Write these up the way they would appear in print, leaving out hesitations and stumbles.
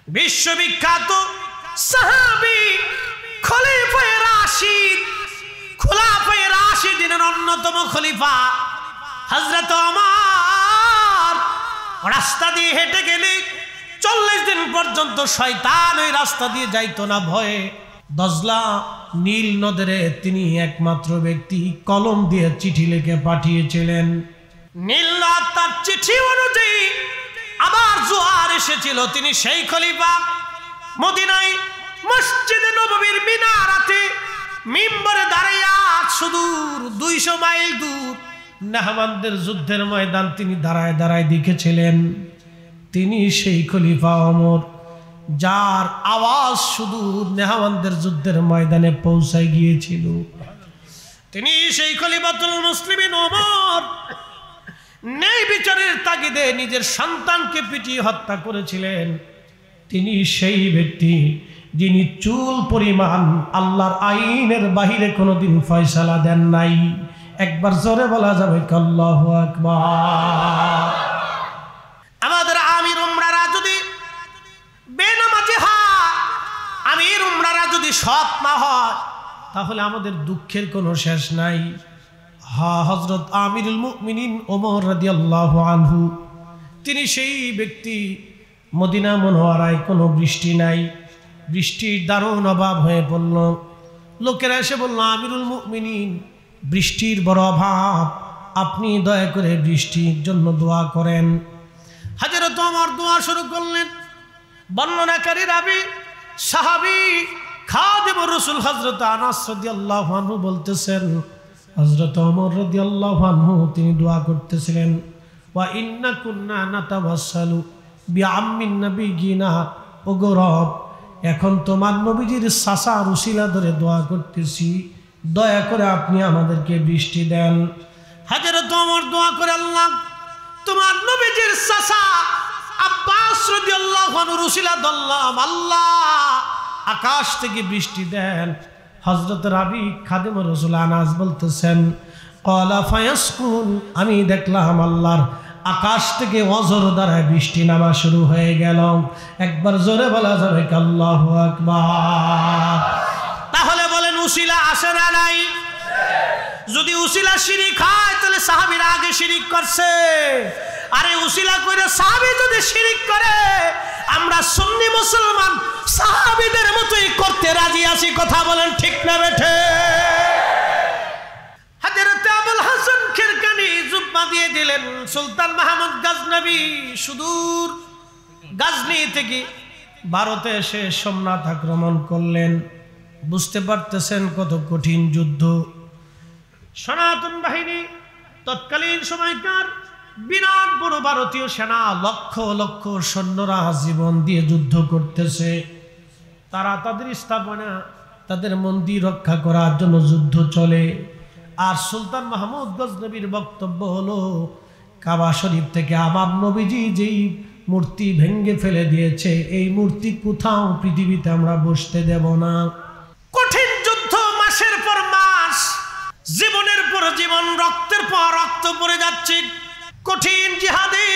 বিশ্ববিখ্যাত সাহাবী খলিফায়ে রাশিদ, খোলাফায়ে রাশিদিনের অন্যতম খলিফা হযরত ওমর রাস্তা দিয়ে হেঁটে গেলে 40 দিন পর্যন্ত শয়তান ওই রাস্তা দিয়ে যাইতো না ভয়ে। দজলা নীল নদে তিনি একমাত্র ব্যক্তি কলম দিয়ে চিঠি লিখে পাঠিয়েছিলেন। নীল নদ তার চিঠি অনুযায়ী আবার জোয়ার এসেছিল। তিনি সেই খলিফা মদিনায় মসজিদে নববীর মিনারাতে মিম্বরে দাঁড়াইয়া সুদূর 200 মাইল দূর নাহমানদের যুদ্ধের ময়দান তিনি দাঁড়ায় দাঁড়ায় দেখেছিলেন। তিনি সেই খলিফা ওমর যার আওয়াজ সুদূর নাহমানদের যুদ্ধের ময়দানে পৌঁছায় গিয়েছিল। তিনি সেই খলিফাতুল মুসলিমিন ওমর ন্যায় বিচারের তাগিদে নিজের সন্তানকে পিটিয়ে হত্যা করেছিলেন। তিনি সেই ব্যক্তি যিনি চুল পরিমাণ আল্লাহর আইনের বাহিরে কোনোদিন ফয়সালা দেন নাই। একবার জোরে বলা যাবে আল্লাহু আকবার। আমাদের আমির উমরারা যদি বেনামাজি হয়, আমির উমরারা যদি সৎ না হয়, তাহলে আমাদের দুঃখের কোনো শেষ নাই। হযরত আমিরুল মুমিনিন ওমর রাদিয়াল্লাহু আনহু তিনি সেই ব্যক্তি। মদিনা মুনওয়ারায় কোনো বৃষ্টি নাই, বৃষ্টির দারুণ অভাব হয়ে পড়ল। লোকেরা এসে বলল, আমিরুল মুমিনিন বৃষ্টির বড় অভাব, আপনি দয়া করে বৃষ্টির জন্য দোয়া করেন। হযরত ওমর দোয়া শুরু করলেন। বর্ণনাকারী রাবী সাহাবী খাদিমুর রাসূল হযরত আনাস রাদিয়াল্লাহু আনহু বলতেছেন, হযরত ওমর রাদিয়াল্লাহু আনহু তিনি দোয়া করতেছিলেন, ওয়া ইন্না কুন্না নাতাওয়াসসালু বিআম্মিন নবিয়িনা, ওগো রব এখন তোমার নবীজির চাচার উসিলা ধরে দোয়া করতেছি, দয়া করে আপনি আমাদেরকে বৃষ্টি দেন। হযরত ওমর দোয়া করে, আল্লাহ তোমার নবীজির চাচা আব্বাস রাদিয়াল্লাহু আনহু উসিলা ধরলাম, আল্লাহ আকাশ থেকে বৃষ্টি দেন। হযরত রাবী খাদিমুর রাসূল আনাস বলতেছেন, ক্বালা ফায়াসকুন, আমি দেখলাম আল্লাহর আকাশ থেকে অজর দ্বারা বৃষ্টি নামা শুরু হয়ে গেল। একবার জোরে বলা যাবে আল্লাহু আকবার। তাহলে বলেন উসিলা আসে না নাই? যদি উসিলা শিরিক হয় তাহলে সাহাবীরা আগে শিরিক করছে। আরে উসিলা করে সাহাবী যদি শিরিক করে, আমরা সুন্নি মুসলমান সাহাবীদের মতোই করতে রাজি আছি। কথা বলেন ঠিক না বেঠে? হযরত আবুল হাসান খিরকানি জুব্বা দিয়ে দিলেন। সুলতান মাহমুদ গজনবী সুদূর গজনি থেকে ভারতে এসে সোমনাথ আক্রমণ করলেন। বুঝতে পারতেছেন কত কঠিন যুদ্ধ। সনাতন বাহিনী তৎকালীন সময়কার বিরাট বড় ভারতীয় সেনা, লক্ষ লক্ষ সৈন্যরা জীবন দিয়ে যুদ্ধ করতেছে। তারা তাদের স্থাপনা, তাদের মন্দির রক্ষা করার জন্য যুদ্ধ চলে। আর সুলতান মাহমুদ গজনবীর বক্তব্য হলো, কাবা শরীফ থেকে আমার নবীজি যেই মূর্তি ভেঙে ফেলে দিয়েছে, এই মূর্তি কোথাও পৃথিবীতে আমরা বসতে দেব না। কঠিন যুদ্ধ, মাসের পর মাস, জীবনের পর জীবন, রক্তের পর রক্ত পড়ে যাচ্ছে, কঠিন জিহাদে।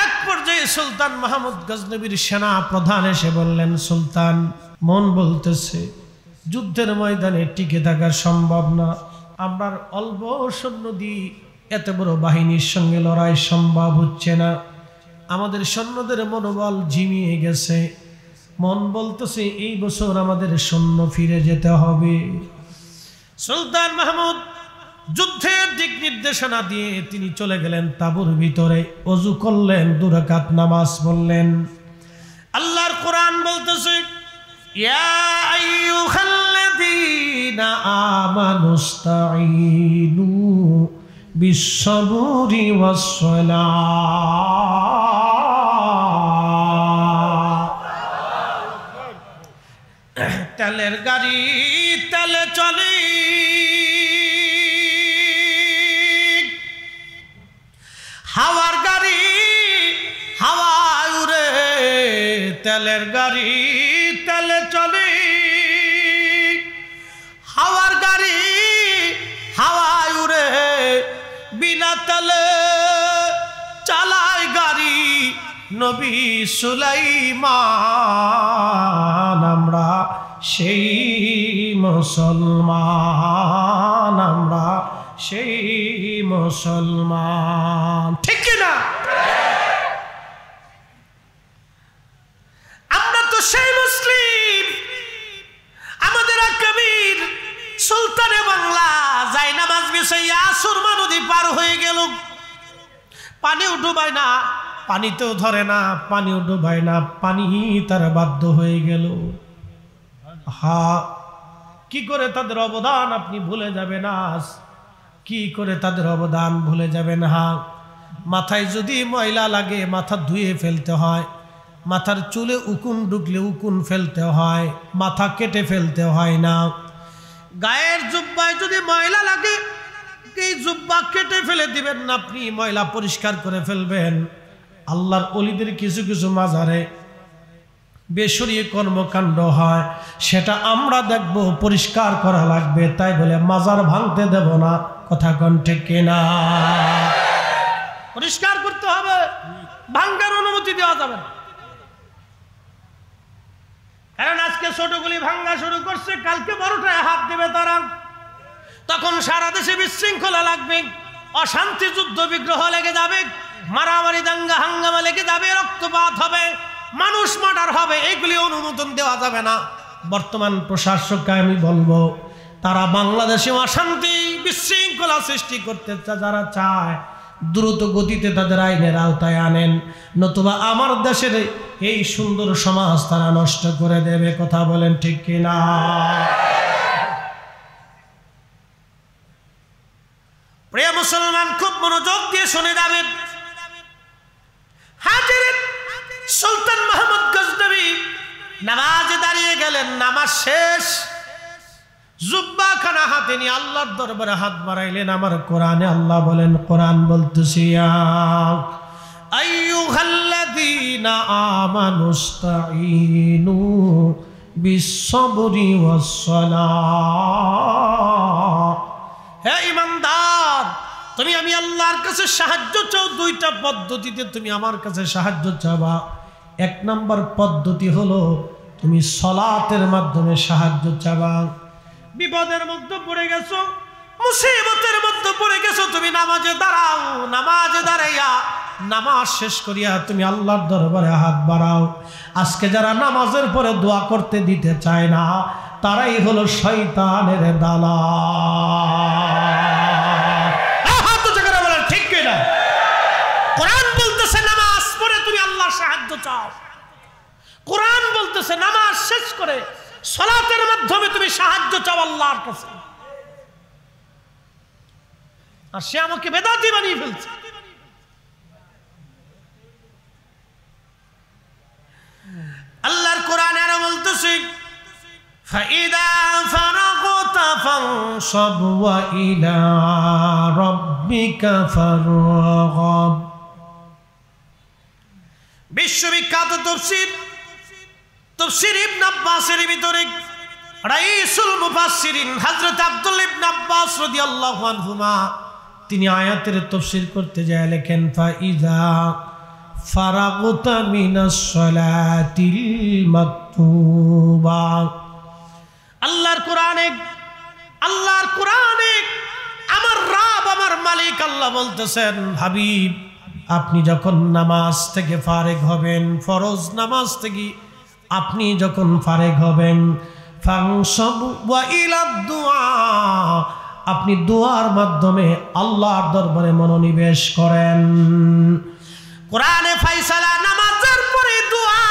এক পর্যায়ে সুলতান মাহমুদ গজনবীর সেনা প্রধান এসে বললেন, সুলতান মন বলতেছে যুদ্ধের ময়দানে টিকে থাকা সম্ভব না, আমরা অল্প সৈন্য দিয়ে এত বড় বাহিনীর সঙ্গে লড়াই সম্ভব হচ্ছে না, আমাদের সৈন্যদের মনোবল ঝিমিয়ে গেছে, মন বলতেছে এই বছর আমাদের সৈন্য ফিরে যেতে হবে। সুলতান মাহমুদ যুদ্ধের দিক নির্দেশনা দিয়ে তিনি চলে গেলেন তাঁবুর ভিতরে, ওযু করলেন, 2 রাকাত নামাজ পড়লেন। আল্লাহর কোরআন বলতেছে, ইয়া আইয়ুহাল্লাযীনা আমানুস্তাঈনু বিস-সাবরি ওয়াস-সালাহ। তেলের গাড়ি তেলে চলে, হাওয়ার গাড়ি হাওয়ায় উড়ে, তেলের গাড়ি তেলে চলে, হাওয়ার গাড়ি হাওয়ায় উড়ে, বিনা তেলে চালায় গাড়ি নবী সুলাইমান আমরা সেই মুসলমান, আমরা সেই মুসলমান, ঠিক কিনা? আমরা তো সেই মুসলিম। আমাদের কবির সুলতানে বাংলা যাই নামাজ বিছাইয়া সুরমা নদী পার হয়ে গেল, পানিও ডুবায় না, পানিতেও ধরে না, পানিও ডুবায় না, পানি তার বাধ্য হয়ে গেল। হা, কি করে তাদের অবদান আপনি ভুলে যাবেন? আজ কি করে তাদের অবদান ভুলে যাবেন? হা, মাথায় যদি ময়লা লাগে মাথা ধুয়ে ফেলতে হয়, মাথার চুলে উকুন ঢুকলে উকুন ফেলতে হয়, মাথা কেটে ফেলতে হয় না। গায়ের জুব্বায় যদি ময়লা লাগে এই জুব্বা কেটে ফেলে দিবেন না, আপনি ময়লা পরিষ্কার করে ফেলবেন। আল্লাহর ওলিদের কিছু কিছু মাজারে বেশরীয় কর্মকাণ্ড হয়, সেটা আমরা দেখব, পরিষ্কার করা লাগবে, তাই বলে মাজার ভাঙতে দেব না। কথা কোন ঠিক কিনা? পরিষ্কার করতে হবে, ভাঙার অনুমতি দেওয়া যাবে না। কারণ আজকে ছোটগুলি ভাঙ্গা শুরু করছে, কালকে বড়টায় হাত দেবে তারা, তখন সারা দেশে বিশৃঙ্খলা লাগবে, অশান্তি, যুদ্ধ বিগ্রহ লেগে যাবে, মারামারি দাঙ্গা হাঙ্গামা লেগে যাবে, রক্তপাত হবে, মানুষ মার্ডার হবে। এগুলি অনুমোদন দেওয়া যাবে না। বর্তমান প্রশাসককে আমি বলবো, তারা বাংলাদেশে অশান্তি বিশৃঙ্খলা সৃষ্টি করতে যারা চায় দ্রুত গতিতে তাদের আইনের আওতায় আনেন, নতুবা আমার দেশের এই সুন্দর সমাজ তারা নষ্ট করে দেবে। কথা বলেন ঠিক কিনা? প্রিয় মুসলমান, খুব মনোযোগ দিয়ে শুনে যাবেন। হাজির সুলতান মাহমুদ গজনবী নামাজে দাঁড়িয়ে গেলেন, নামাজ শেষ, জুব্বা খানা হাতে নিয়ে আল্লাহর দরবারে হাত বাড়াইলেন। আমার কোরআনে আল্লাহ বলেন, কোরআন বলতেছি, আইয়ুহাল্লাযীনা আমানুস্তাঈনু বিস-সাবরি ওয়াস-সালাহ। হে ঈমানদার, তুমি আমি আল্লাহর কাছে সাহায্য চাও। দুইটা পদ্ধতিতে তুমি আমার কাছে সাহায্য চাবা। এক নম্বর পদ্ধতি হলো তুমি সালাতের মাধ্যমে সাহায্য চাবা। বিপদের মধ্যে পড়ে গেছো, মুসিবতের মধ্যে পড়ে গেছো, তুমি নামাজে দাঁড়াও, নামাজে দাঁড়াইয়া নামাজ শেষ করিয়া তুমি আল্লাহর দরবারে হাত বাড়াও। আজকে যারা নামাজের পরে দোয়া করতে দিতে চায় না, তারাই হলো শয়তানের দালাল। ঠিক কিনা? কোরআন বলতেছে নামাজ পড়ে তুমি আল্লাহর সাহায্য চাও। কোরআন বলতেছে নামাজ শেষ করে সালাতের মাধ্যমে তুমি সাহায্য চাও আল্লাহর কাছে। আর সে আমাকে বেদাতি বানিয়ে ফেলছে। আল্লাহর কোরআন আরো বলতেছে, ফাইদা ফারাগতা ফানসাব ওয়া ইলা রাব্বিকা ফারগাব। বিশ্ববিখ্যাত তাফসীর ইবনে আব্বাসের ভিতরে রাইসুল মুফাসসিরিন হযরত আব্দুল্লাহ ইবনে আব্বাস রাদিয়াল্লাহু আনহুমা তিনি আয়াতের তাফসীর করতে যায় লেখেন, ফাইদা ফারাগতা মিনাস সালাতিল মাকতুবা। আল্লাহর কোরআনে আমার রব, আমার মালিক আল্লাহ বলতেছেন, হাবিব আপনি যখন নামাজ থেকে ফারেগ হবেন, ফরজ নামাজ থেকে আপনি যখন ফারেগ হবেন, ফানসাবু ওয়া ইলা দুআ, আপনি দোয়ার মাধ্যমে আল্লাহর দরবারে মনোনিবেশ করেন। কোরআনে ফায়সালা নামাজের পরে দোয়া,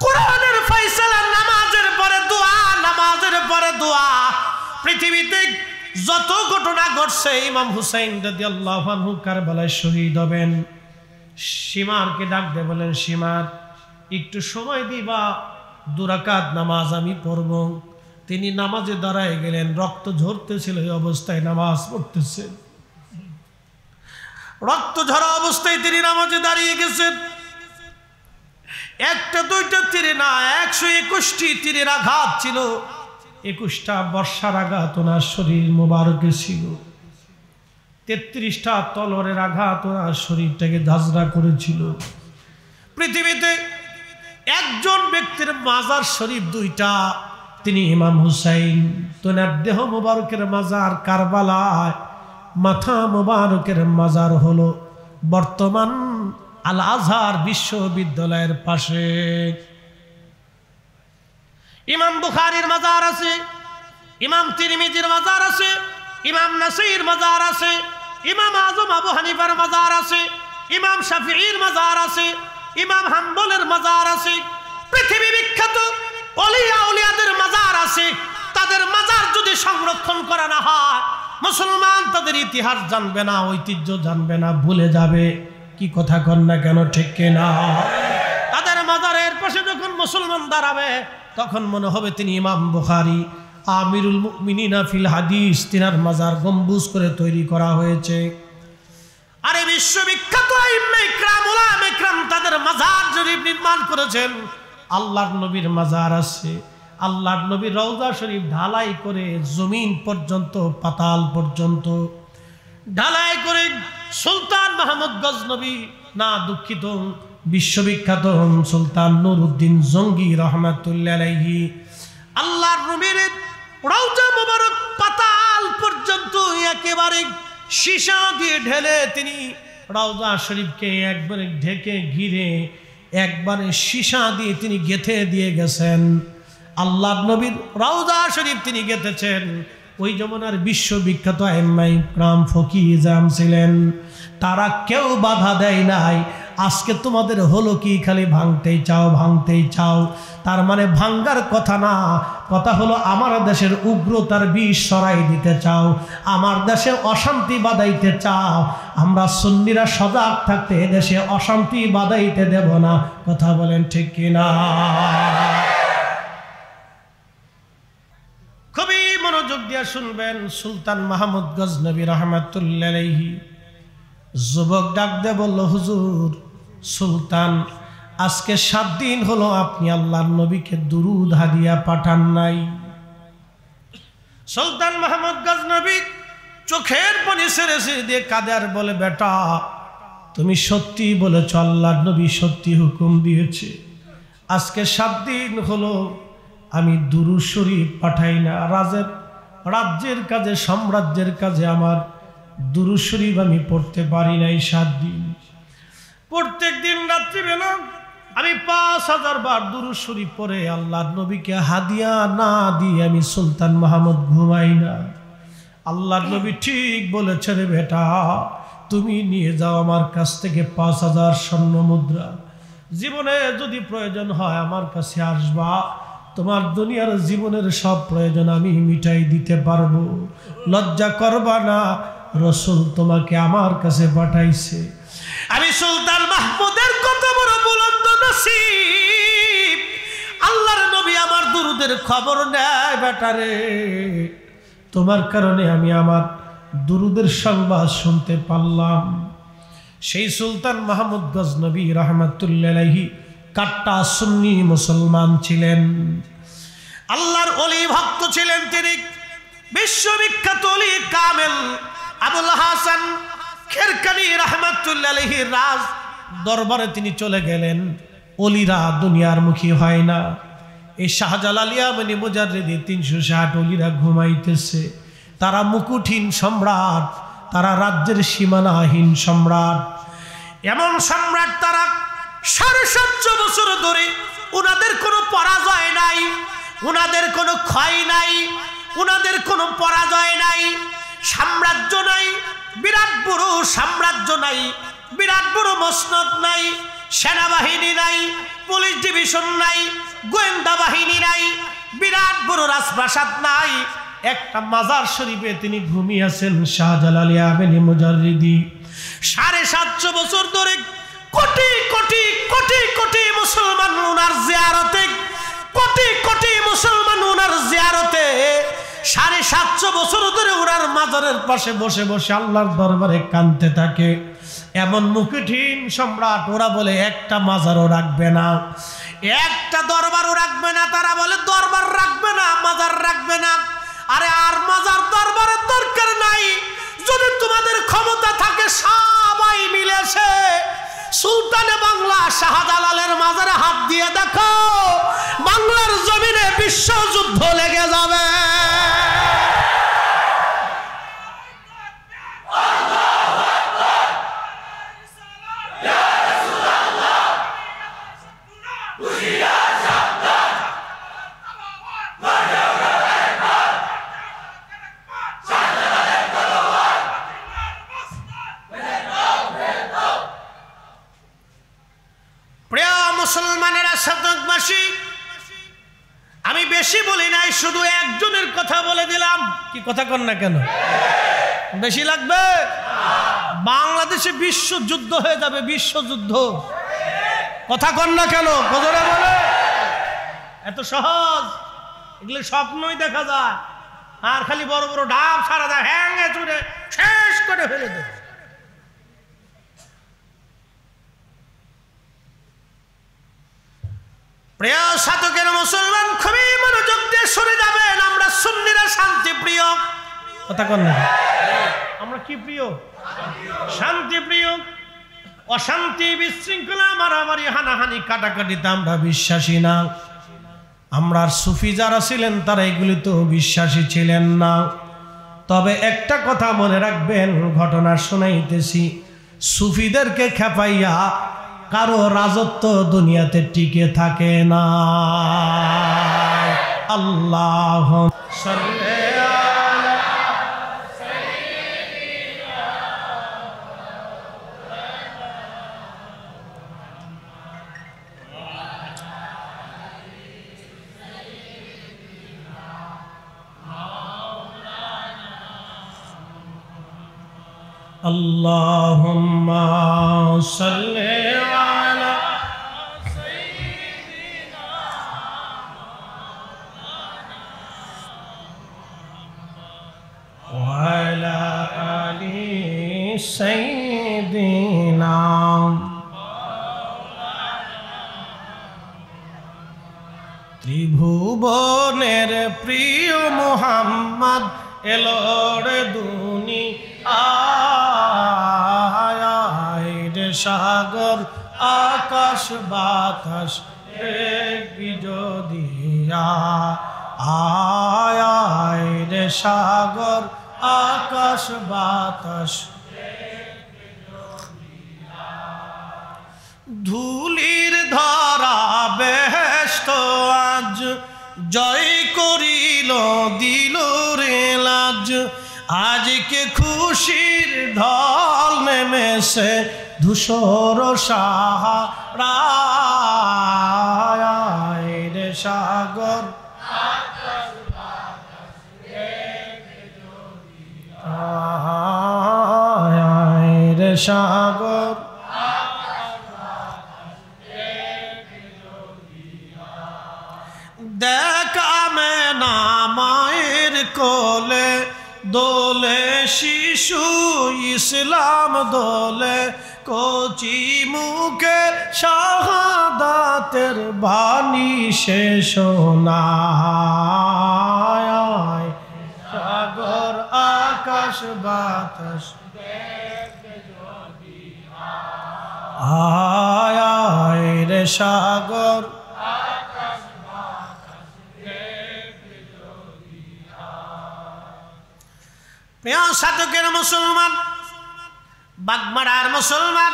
কোরআনের ফায়সালা নামাজের পরে দোয়া, নামাজের পরে দোয়া। পৃথিবীতে যত ঘটনা ঘটছে, ইমাম হুসাইন রাদিয়াল্লাহু আনহু কারবালায় শহীদ হবেন, সীমারকে ডাক দিয়ে বলেন, সীমার একটু সময় দিবা, 2 রাকাত নামাজ আমি পড়ব। তিনি নামাজে দাঁড়ায় গেলেন, রক্ত ঝরতেছিল, এই অবস্থায় নামাজ পড়তেছেন। রক্ত ঝরা অবস্থায় তিনি নামাজে দাঁড়িয়ে গেছেন। একটা দুইটা তীরে না, 121টি তীরের আঘাত ছিল। 21টা বর্ষার আঘাত ওনার শরীর মোবারকে ছিল। 33টা তলোয়ারের আঘাত ওনার শরীরটাকে ঝাঁঝরা করেছিল। পৃথিবীতে একজন ব্যক্তির মাজার শরীফ দুইটা, তিনি ইমাম হুসাইন। তোনার দেহ মুবারকের মাজার কারবালায়, মাথা মুবারকের মাজার হলো বর্তমান আল আজহার বিশ্ববিদ্যালয়ের পাশে। ইমাম বুখারীর মাজার আছে, ইমাম তিরমিজির মাজার আছে, ইমাম নাসাইর মাজার আছে, ইমাম আজম আবু হানিফার মাজার আছে, ইমাম শাফিঈর মাজার আছে, ইমাম হাম্বলের মাজার আছে। পৃথিবী বিখ্যাত ওলিয়া উলিয়াদের মাজার আছে। তাদের মাজার যদি সংরক্ষণ করা না হয়, মুসলমান তাদের ইতিহাস জানবে না, ঐতিহ্য জানবে না, ভুলে যাবে। কি কথা কন না কেন, ঠিক কিনা? তাদের মাজারের পাশে যখন মুসলমান দাঁড়াবে, তখন মনে হবে তিনি ইমাম বুখারী, আমিরুল মুমিনিনা ফিল হাদিস। তিনার মাজার গম্বুজ করে তৈরি করা হয়েছে। আরে বিশ্ববিখ্যাত আইম্মে ইকরাম, উলামা ইকরাম তাদের মাজার শরীফ নির্মাণ করেছেন। আল্লাহর নবীর মাজার আছে, আল্লাহর নবীর রওজা শরীফ ঢালাই করে জমিন পর্যন্ত, পাতাল পর্যন্ত ঢালাই করে সুলতান মাহমুদ গজনবী, না দুঃখিত, বিশ্ববিখ্যাত সুলতান নুরউদ্দিন জঙ্গি রহমাতুল্লাহ আলাইহি, আল্লাহর নবীর রওজা মুবারক পাতাল পর্যন্ত একেবারে সীসা দিয়ে ঢেলে তিনি রওজা শরীফকে একবারে ঢেকে ঘিরে একবারে সীসা দিয়ে তিনি গেঁথে দিয়ে গেছেন। আল্লাহর নবীর রওজা শরীফ তিনি গেঁথেছেন। ওই জমানার বিশ্ববিখ্যাত আইম্মা ইকরাম ফকিহ ইজাম ছিলেন, তারা কেউ বাধা দেয় নাই। আজকে তোমাদের হলো কি, খালি ভাঙতেই চাও, ভাঙতেই চাও। তার মানে ভাঙ্গার কথা না, কথা হলো আমার দেশের উগ্রতার বিষ ছড়াই দিতে চাও, আমার দেশে অশান্তি বাঁধাইতে চাও। আমরা সুন্নিরা সজাগ থাকতে দেশে অশান্তি বাঁধাইতে দেব না। কথা বলেন ঠিক কিনা? খুবই মনোযোগ দিয়ে শুনবেন। সুলতান মাহমুদ গজনবী রহমাতুল্লাহ আলাইহি যুবক ডাক দিয়ে বলল, হুজুর সুলতান, আজকে 7 দিন হলো আপনি আল্লাহর নবীকে দুরুদ হাদিয়া পাঠান নাই। সুলতান মাহমুদ গজনবী চোখের পানি ছেড়ে ছেড়ে দিয়ে কাঁদে আর বলে, বেটা তুমি সত্যি বলেছ, আল্লাহর নবী সত্যি হুকুম দিয়েছে। আজকে 7 দিন হলো আমি দুরুদ শরীফ পাঠাই না। রাজ্যের কাজে, সাম্রাজ্যের কাজে আমার দুরুদ শরীফ আমি পড়তে পারি নাই 7 দিন। প্রত্যেক দিন রাত্রিবেলা আমি 5000 বার দুরুদ শরীফ পড়ে আল্লাহর নবীকে হাদিয়া না দিয়ে আমি সুলতান মাহমুদ ঘুমাই না। আল্লাহর নবী ঠিক বলেছে রে বেটা, তুমি নিয়ে যাও আমার কাছ থেকে 5000 স্বর্ণ মুদ্রা। জীবনে যদি প্রয়োজন হয় আমার কাছে আসবা, তোমার দুনিয়ার জীবনের সব প্রয়োজন আমি মিটাই দিতে পারবো। লজ্জা করবা না, রসুল তোমাকে আমার কাছে পাঠাইছে। আমি সুলতান মাহমুদের কত বড় বুলন্দ নসিব, আল্লাহর নবী আমার দুরুদের খবর নেয় বেটারে। তোমার কারণে আমি আমার দুরুদের সংবাদ শুনতে পারলাম। সেই সুলতান মাহমুদ গজনবী রহমাতুল্লাহ আলাইহি কাট্টা সুন্নি মুসলমান ছিলেন, আল্লাহর ওলি ভক্ত ছিলেন। তিনি বিশ্ববিখ্যাত ওলি কামেল আবুল হাসান খেরকানি রহমাতুল্লাহ আলাইহির রাজ দরবারে তিনি চলে গেলেন। ওলিরা দুনিয়ার মুখী হয় না। এই শাহজালাল ইয়ামানি মুজাররিদি 360 ওলিরা ঘুমাইতেছে। তারা মুকুটহীন সম্রাট, তারা রাজ্যের সীমানাহীন সম্রাট। এমন সম্রাট তারা 750 বছর ধরে উনাদের কোনো পরাজয় নাই, উনাদের কোনো ক্ষয় নাই, উনাদের কোনো পরাজয় নাই। সাম্রাজ্য নাই, বিরাট বড় সাম্রাজ্য নাই, বিরাট বড় মসনদ নাই, সেনাবাহিনী নাই, পুলিশ ডিভিশন নাই, গোয়েন্দা বাহিনী নাই, বিরাট বড় রাজপ্রাসাদ নাই। একটা মাজার শরীফে তিনি ঘুমিয়েছেন শাহজালাল ইয়ামানি মুজাররিদি। 750 বছর ধরে কোটি কোটি কোটি কোটি মুসলমান উনার জিয়ারতে, কোটি কোটি মুসলমান উনার জিয়ারতে 750 বছর ধরে উনার মাজারের পাশে বসে বসে আল্লাহর দরবারে কাঁদতে থাকে। এমন মুকুটহীন সম্রাট, ওরা বলে একটা মাজারও রাখবে না, একটা দরবারও রাখবে না। তারা বলে দরবার রাখবে না, মাজার রাখবে না। আরে আর মাজার দরবারের দরকার নাই। যদি তোমাদের ক্ষমতা থাকে সবাই মিলে এসে সুলতানে বাংলা শাহজালালের মাজারে হাত দিয়ে দেখো, বাংলার জমিনে বিশ্বযুদ্ধ লেগে যাবে। মুসলমানেরা শতকবাসী, আমি বেশি বলি নাই, শুধু একজনের কথা বলে দিলাম। কি কথা কন না কেন? বেশি লাগবে? বাংলাদেশে বিশ্বযুদ্ধ হয়ে যাবে, বিশ্বযুদ্ধ। কথা কন না কেন? কজরে বলে এত সহজ? এগুলো স্বপ্নই দেখা যায়, আর খালি বড় বড় ডাব সারা যায়, হ্যাঙ্গে চুরে শেষ করে ফেলে দেয়। প্রিয় সাধকের মুসলমান, খুবই মনোযোগ দিয়ে শুনে যাবেন। আমরা সুন্নিরা শান্তি প্রিয়। কথা কন না? আমরা কি প্রিয়? শান্তি প্রিয়। অশান্তি, বিশৃঙ্খলা, মারামারি, হানাহানি, কাটাকাটিতে আমরা বিশ্বাসী না। আমরা সুফি যারা ছিলেন তারা এগুলি তো বিশ্বাসী ছিলেন না। তবে একটা কথা মনে রাখবেন, ঘটনা শোনাইতেছি, সুফিদেরকে খেপাইয়া কারো রাজত্ব দুনিয়াতে টিকে থাকে না। আল্লাহ Allahumma salli ala sayyidina wa ala ali sayyidina ত্রিভুবনের প্রিয় মুহাম্মদ এলোর দুনিয়া সাগর আকাশ বাতাস বিজদিয়া আয় রে সাগর আকাশ বাতাস ধুলির ধরা বেহেশত আজ জয় করিল দিল রে লাজ আজকে খুশির ঢল নেমেছে ধূসর সাহারায় রে সাগর রে সাগর দেখা মে না মায়ের কোলে দোলে শিশু ইসলাম দোলে কচি মুখে শাহাদাতের বাণী সে শোনায় সাগর আকাশ বাতাস আয় রে সাগর প্রিয় সাধকের মুসলমান, বাগমারার মুসলমান,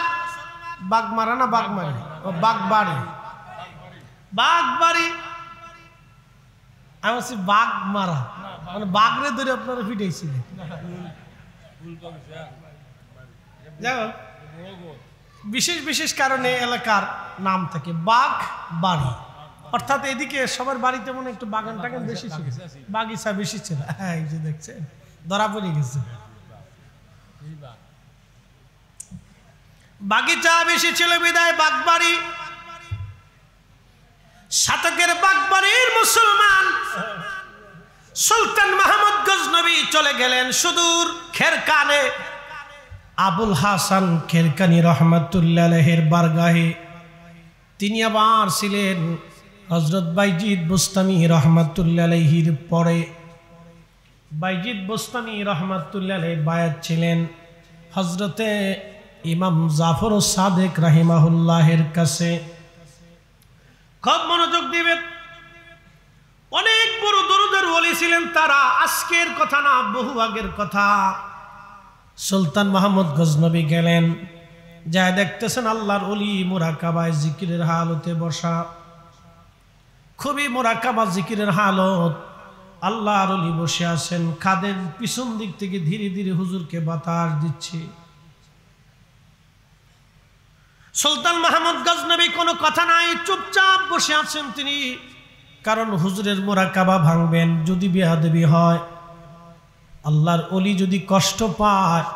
বাগমারা না বাগমারি, বাগবাড়ি, বাগবাড়ি, আমি বলছি বাগমারা, মানে বাগরে ধরে আপনারা ফিটাইছিলেন। বিশেষ বিশেষ কারণে এলাকার নাম থাকে বাগ বাড়ি, অর্থাৎ এদিকে সবার বাড়িতে মনে একটু বাগান টাগান বেশি ছিল, বাগিচা বেশি ছিল। হ্যাঁ, এই যে দেখছেন ধরা পড়ে গেছে, বাগিচা বেশি ছিল বিদায় বাগবাড়ি। শতকের বাগবাড়ির মুসলমান সুলতান মাহমুদ গজনবী চলে গেলেন সুদূর খেরকানে আবুল হাসান খেরকানি রহমাতুল্লাহ আলাইহির বারগাহে। তিনি আবার ছিলেন হযরত বাইজিদ বুস্তামি রহমাতুল্লাহ আলাইহির পরে। বাইজিদ বুস্তামি রহমাতুল্লাহ আলাইহি বায়াত ছিলেন হযরতে ইমাম জাফর সাদেক রাহিমাহুল্লাহের কাছে। খুব মনোযোগ দিবেন। অনেক বড় দরুদের ওলি ছিলেন তারা, আজকের কথা না, বহু আগের কথা। সুলতান মাহমুদ গজনবী গেলেন, যা দেখতেছেন আল্লাহর ওলি মুরাকাবায় জিকিরের হালতে বসা, খুবই মুরাকাবা জিকিরের হালত। আল্লাহর ওলি বসে আছেন, খাদেম পিছন দিক থেকে ধীরে ধীরে হুজুরকে বাতাস দিচ্ছে। সুলতান মাহমুদ গজনবী কোনো কথা নাই, চুপচাপ বসে আছেন তিনি। কারণ হুজুরের মুরাকাবা ভাঙবেন, যদি বেয়াদবি হয়, আল্লাহর ওলি যদি কষ্ট পায়।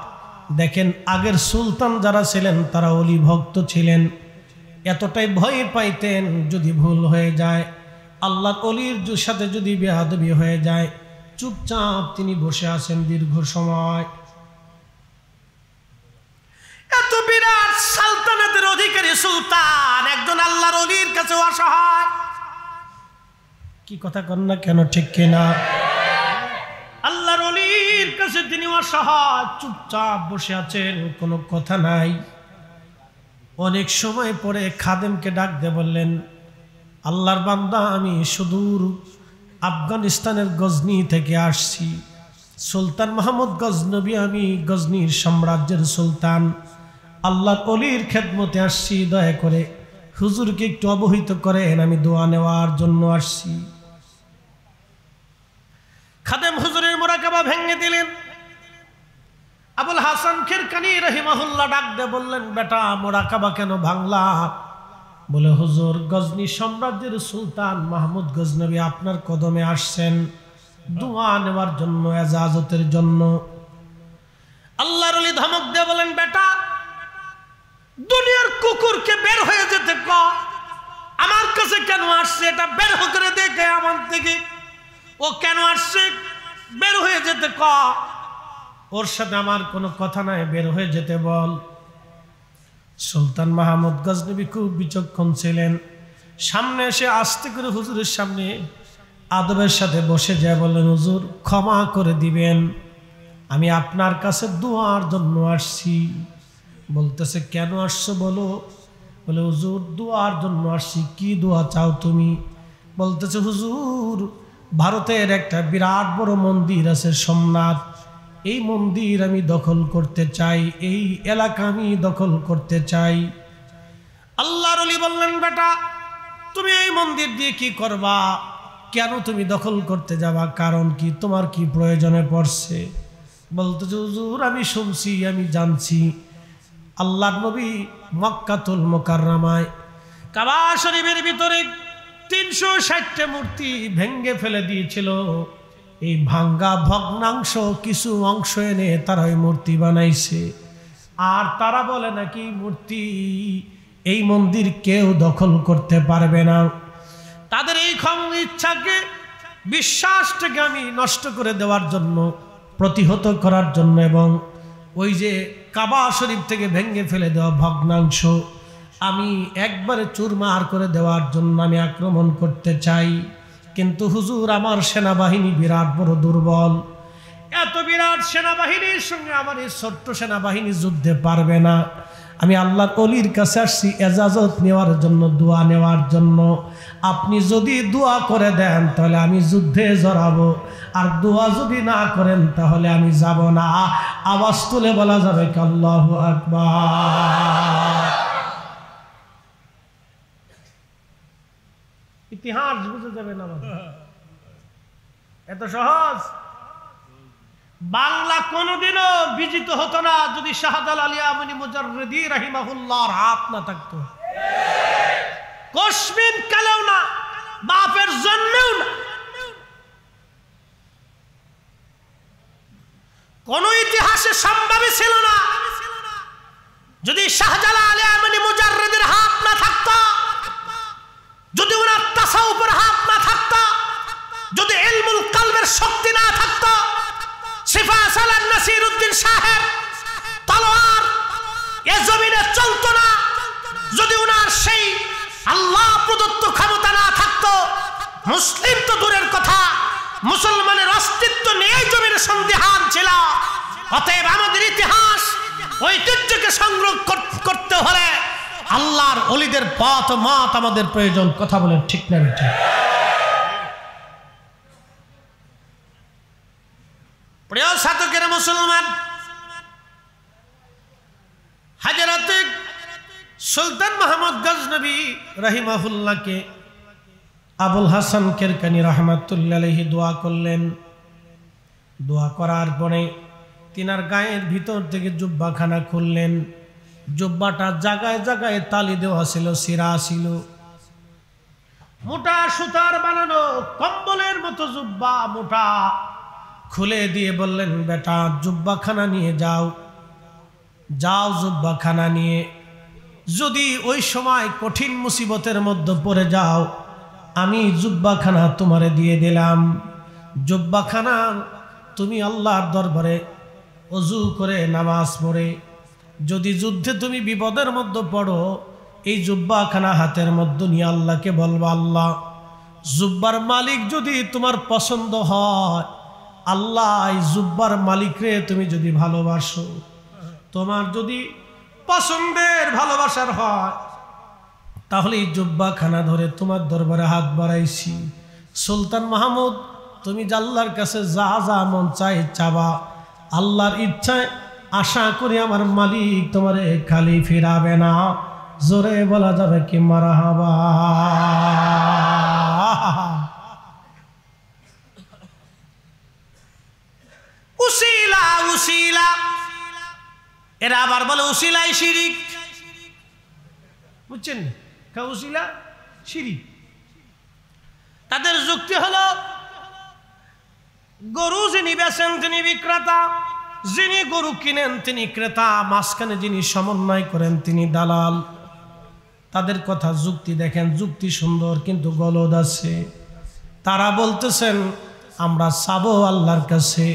দেখেন আগের সুলতান যারা ছিলেন তারা ওলি ভক্ত ছিলেন, এতটাই ভয় পাইতেন যদি ভুল হয়ে যায়, আল্লাহর ওলির সাথে যদি বেয়াদবি হয়ে যায়। চুপচাপ তিনি বসে আছেন দীর্ঘ সময়। এত বিরাট সালতানাতের অধিকারী সুলতান একজন আল্লাহর ওলির কাছে অসহায়। কি কথা কন না কেন, ঠিক কিনা? আল্লাহর ওলির কাছে তিনি অসহায়, চুপচাপ বসে আছেন, কোনো কথা নাই। অনেক সময় পরে খাদেমকে ডাক দিয়ে বললেন, আল্লাহর বান্দা, আমি সুদূর আফগানিস্তানের গজনি থেকে আসছি। সুলতান মাহমুদ গজনবী, আমি গজনির সাম্রাজ্যের সুলতান, আল্লাহর ওলির খেদমতে আসছি। দয়া করে হুজুরকে একটু অবহিত করেন, আমি দোয়া নেওয়ার জন্য আসছি। খাদেম হুজুরের মুরাকাবা ভেঙে দিলেন। আবুল হাসান খিরকানি রাহিমাহুল্লাহ ডাক দিয়ে বললেন, বেটা মুরাকাবা কেন ভাঙলা? বলে, হুজুর গজনি সাম্রাজ্যের সুলতান মাহমুদ গজনবী আপনার কদমে আসছেন দোয়া নেওয়ার জন্য, এজাজতের জন্য। আল্লাহর ওলি ধমক দিয়ে বলেন, বেটা দুনিয়ার কুকুরকে বের হয়ে যেতে ক, আমার কাছে কেন আসছে এটা বের করে দেখে আমার থেকে। ও কেন আসছে বের হয়ে যেতে ক, ওর সাথে আমার কোনো কথা নাই, বের হয়ে যেতে বল। সুলতান মাহমুদ গজনবী খুব বিচক্ষণ ছিলেন, সামনে এসে আস্তে করে হুজুরের সামনে আদবের সাথে বসে যায় বললেন, হুজুর ক্ষমা করে দিবেন, আমি আপনার কাছে দোয়ার জন্য আসছি। বলতেছে, কেন আসছো বলো? বলে, হুজুর দোয়ার জন্য আসছি। কি দোয়া চাও তুমি? বলতেছে, হুজুর ভারতের একটা বিরাট বড় মন্দির আছে সোমনাথ, এই মন্দির আমি দখল করতে চাই, এই এলাকা আমি দখল করতে চাই। আল্লাহর ওলি বললেন, বেটা তুমি এই মন্দির দিয়ে কি করবা? কেন তুমি দখল করতে যাবা? কারণ কি? তোমার কি প্রয়োজনে পড়ছে? বলতেছে, হুজুর আমি শুনছি, আমি জানছি আল্লাহর নবী মক্কাতুল মুকাররমায় কাবা শরীফের ভিতরে 360টা মূর্তি ভেঙ্গে ফেলে দিয়েছিল। এই ভাঙ্গা ভগ্নাংশ কিছু অংশ এনে তারা ওই মূর্তি বানাইছে, আর তারা বলে নাকি মূর্তি এই মন্দির কেউ দখল করতে পারবে না। তাদের এই ইচ্ছাকে, বিশ্বাসটাকে আমি নষ্ট করে দেওয়ার জন্য, প্রতিহত করার জন্য, এবং ওই যে কাবা শরীফ থেকে ভেঙ্গে ফেলে দেওয়া ভগ্নাংশ আমি একবারে চুরমার করে দেওয়ার জন্য আমি আক্রমণ করতে চাই। কিন্তু হুজুর আমার সেনাবাহিনী বিরাট বড় দুর্বল, এত বিরাট সেনাবাহিনীর সঙ্গে আমার এই ছোট্ট সেনাবাহিনী যুদ্ধে পারবে না। আমি আল্লাহর ওলির কাছে আসছি এজাজত নেওয়ার জন্য, দোয়া নেওয়ার জন্য। আপনি যদি দোয়া করে দেন তাহলে আমি যুদ্ধে জড়াবো, আর দোয়া যদি না করেন তাহলে আমি যাব না। আওয়াজ তুলে বলা যাবে কি আল্লাহু আকবার। ইতিহাস বুঝে যাবে না, এত সহজ। বাংলা কোনোদিনও বিজিত হতো না যদি শাহজালাল ইয়ামানি মুজাররিদি রাহিমাহুল্লাহর হাত না থাকতো। কসমিন কালেও না, বাপের জন্মেও না। কোন ইতিহাসে সম্ভবই ছিল না যদি শাহজালাল ইয়ামানি মুজাররিদের হাত না থাকতো, যদি ওনার তাসাউফের হাত না থাকতো, যদি ইলমুল কলবের শক্তি না থাকতো, সিফা সালান নাসিরউদ্দিন সাহেব তলোয়ার এ জমিনে চলতো না, যদি ওনার সেই আল্লাহ প্রদত্ত ক্ষমতা না থাকতো, মুসলিম তো দূরের কথা, মুসলমানের অস্তিত্ব নিয়ে জমিনে সন্দিহান ছিল। অতএব আমাদের ইতিহাস ঐতিহ্যকে সংরক্ষণ করতে হলে আল্লাহর ওলিদের পথ মত আমাদের প্রয়োজন। কথা বলেন ঠিক না ঠিক? প্রিয় সাধকেরা মুসলমান, হযরত সুলতান মাহমুদ গজনবী রাহিমাহুল্লাহকে আবুল হাসান কিরকানি রাহমাতুল্লাহ আলাইহি দোয়া করলেন। দোয়া করার পরে তিনার গায়ের ভিতর থেকে জুব্বাখানা খুললেন। জুব্বাটা জায়গায় জায়গায় তালি দেওয়া ছিল, সিরা ছিল, মোটা সুতার বানানো কম্বলের মতো জুব্বা মোটা। খুলে দিয়ে বললেন, বেটা জুব্বাখানা নিয়ে যাও, যাও জুব্বাখানা নিয়ে। যদি ওই সময় কঠিন মুসিবতের মধ্যে পড়ে যাও, আমি জুব্বাখানা তোমারে দিয়ে দিলাম। জুব্বাখানা তুমি আল্লাহর দরবারে ওযু করে নামাজ পড়ে যদি যুদ্ধে তুমি বিপদের মধ্যে পড়ো, এই জুব্বাখানা হাতের মধ্যে নিয়ে আল্লাহকে বলবা, আল্লাহ জুব্বার মালিক যদি তোমার পছন্দ হয়, আল্লাহ এই জুব্বার মালিকরে তুমি যদি ভালোবাসো, তোমার যদি পছন্দের ভালোবাসার হয়, তাহলে এই জুব্বাখানা ধরে তোমার দরবারে হাত বাড়াইছি। সুলতান মাহমুদ, তুমি আল্লাহর কাছে যা যা মন চাই চাবা, আল্লাহর ইচ্ছায় আশা করি আমার মালিক তোমারে খালি ফিরাবে না। জোরে বলা যাবে কি মারহাবা? উসিলা উসিলা, এরা আবার বলে উসিলাই শিরিক। বুঝছেন? উসিলা শিরিক। তাদের যুক্তি হলো, গরু যিনি বেচেন তিনি বিক্রেতা, যিনি গরু কিনেন তিনি ক্রেতা, মাঝখানে যিনি সমন্বয় করেন তিনি দালাল। তাদের কথা যুক্তি দেখেন, যুক্তি সুন্দর কিন্তু গলদ আছে। তারা বলতেছেন আমরা চাবো আল্লাহর কাছে,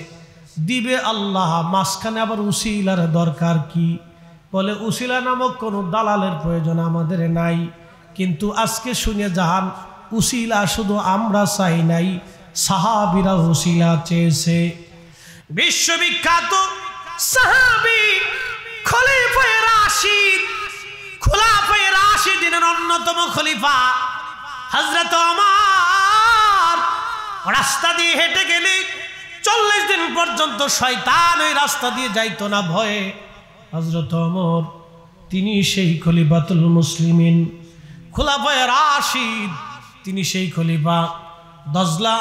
দিবে আল্লাহ, মাঝখানে আবার উসিলার দরকার কি? বলে উসিলা নামক কোনো দালালের প্রয়োজন আমাদের নাই। কিন্তু আজকে শুনে যান, উসিলা শুধু আমরা চাই নাই, সাহাবীরা উসিলা চেয়েছে। বিশ্ববিখ্যাত সাহাবী খলিফায়ে রাশিদ, খোলাফায়ে রাশিদিনের অন্যতম খলিফা হযরত ওমর রাস্তা দিয়ে হেঁটে গেলে 40 দিন পর্যন্ত শয়তান ওই রাস্তা দিয়ে যাইতো না ভয়ে। হযরত ওমর তিনি সেই খলিফাতুল মুসলিমিন, খোলাফায়ে রাশিদ, তিনি সেই খলিফা। দজলা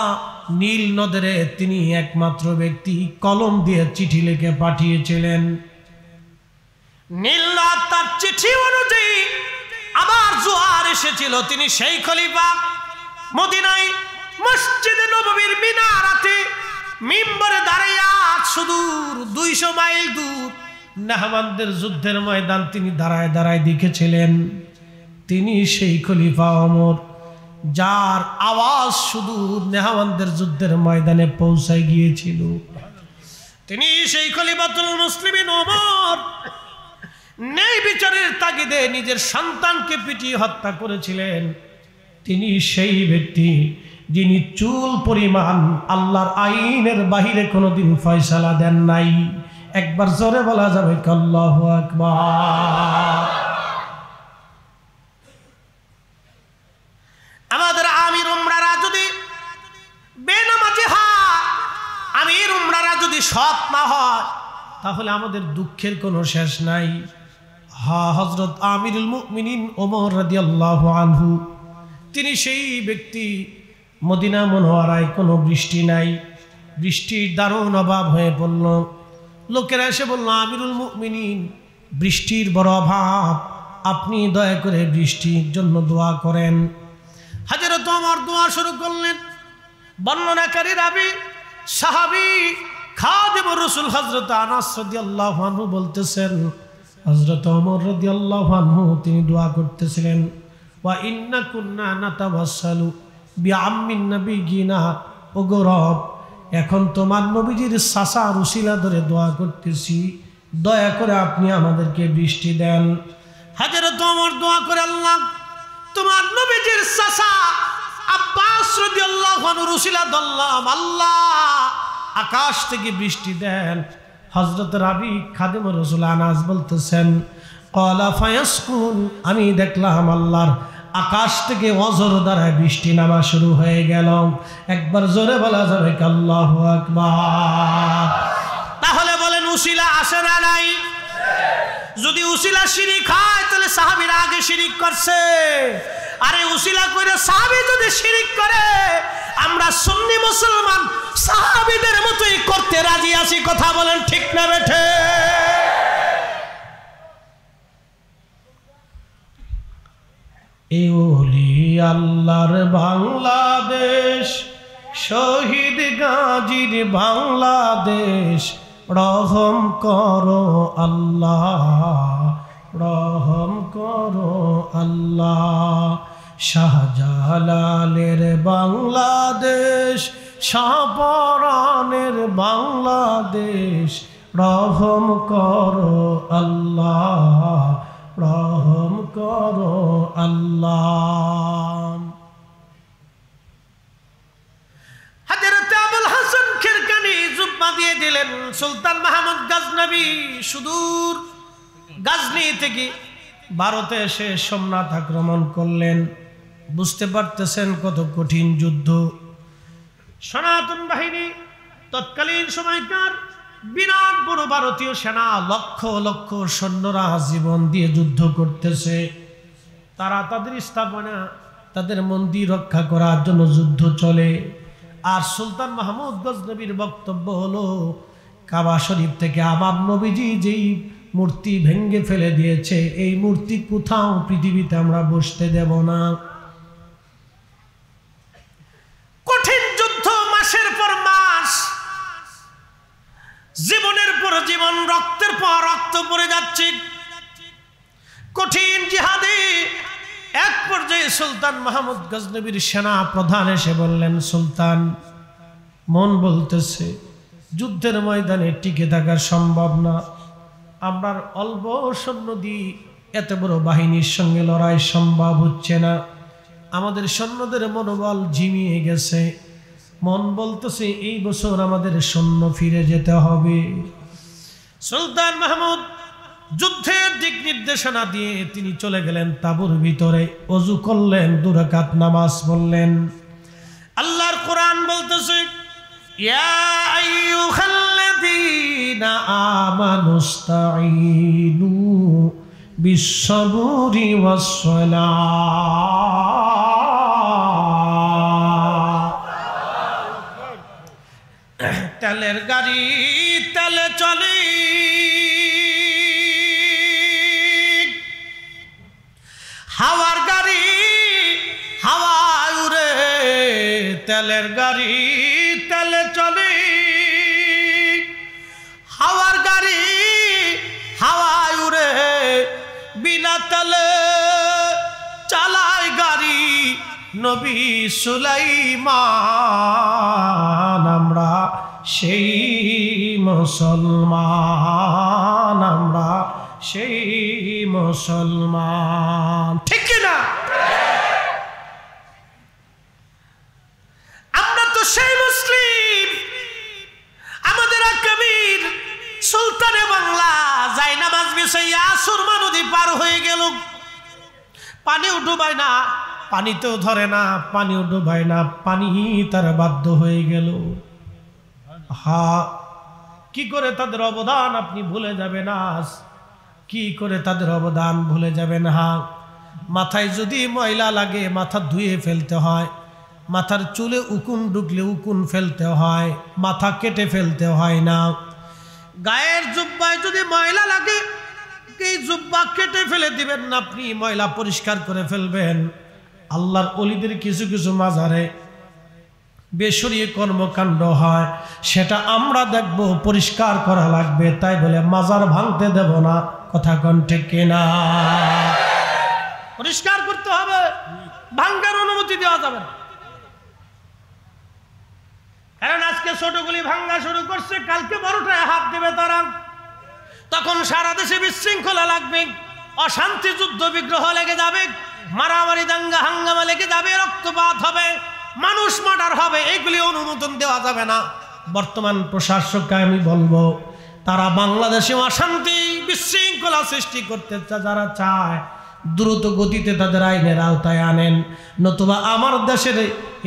নীল নদরে তিনি একমাত্র ব্যক্তি কলম দিয়ে চিঠি লিখে পাঠিয়েছিলেন। নীল নদ তার চিঠি অনুযায়ী আবার জোয়ার এসেছিল। তিনি সেই খলিফা। মদিনায় মসজিদে নববীর মিনারাতে মিম্বরে দাঁড়াইয়া সুদূর 200 মাইল দূর নাহমানদের যুদ্ধের ময়দান তিনি দাঁড়ায় দাঁড়ায় দেখেছিলেন। তিনি সেই খলিফা ওমর, যার আওয়াজ শুধু নেহাওয়ানদের যুদ্ধের ময়দানে পৌঁছায় গিয়েছিল। তিনি সেই খলিফাতুল মুসলিমিন ওমর ন্যায় বিচারের তাগিদে নিজের সন্তানকে পিটিয়ে হত্যা করেছিলেন। তিনি সেই ব্যক্তি যিনি চুল পরিমাণ আল্লাহর আইনের বাহিরে কোনোদিন ফয়সালা দেন নাই। একবার জোরে বলা যাবে আল্লাহু আকবার। আমাদের আমির উমরারা যদি বেনামাজি হয়, আমির উমরারা যদি সৎ না হয়, তাহলে আমাদের দুঃখের কোনো শেষ নাই। হযরত আমিরুল মুমিনিন ওমর রাদিয়াল্লাহু আনহু, তিনি সেই ব্যক্তি। মদিনা মুনওয়ারায় কোনো বৃষ্টি নাই, বৃষ্টির দারুণ অভাব হয়ে পড়ল। লোকেরা এসে বলল, আমিরুল মুমিনিন বৃষ্টির বড় অভাব, আপনি দয়া করে বৃষ্টির জন্য দোয়া করেন। হযরত ওমর দোয়া শুরু করলেন। বর্ণনাকারী রাবী সাহাবী খাদিমুর রাসূল হযরত আনাস রাদিয়াল্লাহু আনহু বলতেছেন, হযরত ওমর রাদিয়াল্লাহু আনহু তিনি দোয়া করতেছিলেন, ওয়া ইন্না কুন্না নাতাওয়াসসালু বিআম্মিন নবিয়িনা, ও গৌরব, এখন তোমার নবীজির চাচার উসিলা ধরে দোয়া করতেছি, দয়া করে আপনি আমাদেরকে বৃষ্টি দেন। হযরত ওমর দোয়া করে, আল্লাহ তোমার নবীজির চাচা আব্বাস রাদিয়াল্লাহু আনহু উসিলা ধরলাম, আল্লাহ আকাশ থেকে বৃষ্টি দেন। হযরত রাবি খাদিমুর রাসূল আনাস বলতেছেন ক্বালা ফায়াসকুন, আমি দেখলাম আল্লাহর আকাশ থেকে অজর দ্বারা বৃষ্টি নামা শুরু হয়ে গেল। একবার জোরে বলা যাবে কি আল্লাহু আকবার। তাহলে বলেন উসিলা আসে না নাই? যদি উসিলা শিরিক হয় তাহলে সাহাবীরা আগে শিরিক করছে। আরে উসিলা করে সাহাবী যদি শিরিক করে, আমরা সুন্নি মুসলমান সাহাবীদের মতোই করতে রাজি আছি। কথা বলেন ঠিক না বেঠে? এই ওলি আল্লাহর বাংলাদেশ, শহীদ গাজীর বাংলাদেশ, রহম করো আল্লাহ, রহম করো আল্লাহ। শাহজালালের বাংলাদেশ, শাহপরানের বাংলাদেশ, রহম করো আল্লাহ, রহম করো আল্লাহ। হযরত আবুল হাসান খিরকানি জুব্বা দিয়ে দিলেন। সুলতান মাহমুদ গজনবী সুদূর গজনি থেকে ভারতে এসে সোমনাথ আক্রমণ করলেন। বুঝতে পারতেছেন কত কঠিন যুদ্ধ। সনাতন বাহিনী তৎকালীন সময়কার বিরাট বড় ভারতীয় সেনা, লক্ষ লক্ষ সৈন্যরা জীবন দিয়ে যুদ্ধ করতেছে। তারা তাদের স্থাপনা, তাদের মন্দির রক্ষা করার জন্য যুদ্ধ চলে। আর সুলতান মাহমুদ গজনবীর বক্তব্য হলো, কাবা শরীফ থেকে আমার নবীজি যেই মূর্তি ভেঙে ফেলে দিয়েছে, এই মূর্তি কোথাও পৃথিবীতে আমরা বসতে দেব না। কঠিন যুদ্ধ, মাসের পর মাস, জীবনের পর জীবন, রক্তের পর রক্ত পড়ে যাচ্ছে। কঠিন জিহাদে এক পর্যায়ে সুলতান মাহমুদ গজনবীর সেনা প্রধান এসে বললেন, সুলতান, মন বলতেছে যুদ্ধের ময়দানে টিকে থাকা সম্ভব না। আমরা অল্প সৈন্য দিয়ে এত বড় বাহিনীর সঙ্গে লড়াই সম্ভব হচ্ছে না। আমাদের সৈন্যদের মনোবল ঝিমিয়ে গেছে। মন বলতেছে এই বছর আমাদের সৈন্য ফিরে যেতে হবে। সুলতান মাহমুদ যুদ্ধের দিক নির্দেশনা দিয়ে তিনি চলে গেলেন তাঁবুর ভিতরে, ওযু করলেন, 2 রাকাত নামাজ পড়লেন। আল্লাহর কোরআন বলতেছে, ইয়া আইয়ুহাল্লাযীনা আমানুস্তাঈনু বিস-সাবরি ওয়াস-সালাহ। তেলের গাড়ি তেলে চলে, হাওয়ার গাড়ি হাওয়ায় উড়ে, তেলের গাড়ি তেলে চলে, হাওয়ার গাড়ি হাওয়ায় উড়ে, বিনা তেলে চালায় গাড়ি নবী সুলাইমান। আমরা সেই মুসলমান, আমরা সেই মুসলমান, ঠিক কিনা? আমরা তো সেই মুসলিম। আমাদের কবির সুলতানে বাংলা যাই নামাজ বিছাইয়া সুরমা নদী পার হয়ে গেল। পানিও ডুবায় না, পানিতেও ধরে না, পানিও ডুবায় না, পানি তারা বাধ্য হয়ে গেল। হা, কি করে তাদের অবদান আপনি ভুলে যাবেন? আজ কি করে তাদের অবদান ভুলে যাবেন? হা, মাথায় যদি ময়লা লাগে মাথা ধুয়ে ফেলতে হয়, মাথার চুলে উকুন ঢুকলে উকুন ফেলতে হয়, মাথা কেটে ফেলতে হয় না। গায়ের জুব্বায় যদি ময়লা লাগে এই জুব্বা কেটে ফেলে দিবেন না, আপনি ময়লা পরিষ্কার করে ফেলবেন। আল্লাহর ওলিদের কিছু কিছু মাজারে বেশরীয় কর্মকাণ্ড হয়, সেটা আমরা দেখব, পরিষ্কার করা লাগবে। তাই বলে মাজার ভাঙতে দেব না। কথা কোন ঠিক কিনা? পরিষ্কার করতে হবে, ভাঙার অনুমতি দেওয়া যাবে না। কারণ আজকে ছোটগুলি ভাঙ্গা শুরু করছে, কালকে বড়টায় হাত দেবে তারা। তখন সারা দেশে বিশৃঙ্খলা লাগবে, অশান্তি, যুদ্ধ বিগ্রহ লেগে যাবে, মারামারি দাঙ্গা হাঙ্গামা লেগে যাবে, রক্তপাত হবে, মানুষ মার্ডার হবে। এইগুলি অনুমোদন দেওয়া যাবে না। বর্তমান প্রশাসককে আমি বলবো তারা বাংলাদেশে অশান্তি বিশৃঙ্খলা সৃষ্টি করতে যারা চায় দ্রুত গতিতে তাদের আইনের আওতায় আনেন, নতুবা আমার দেশের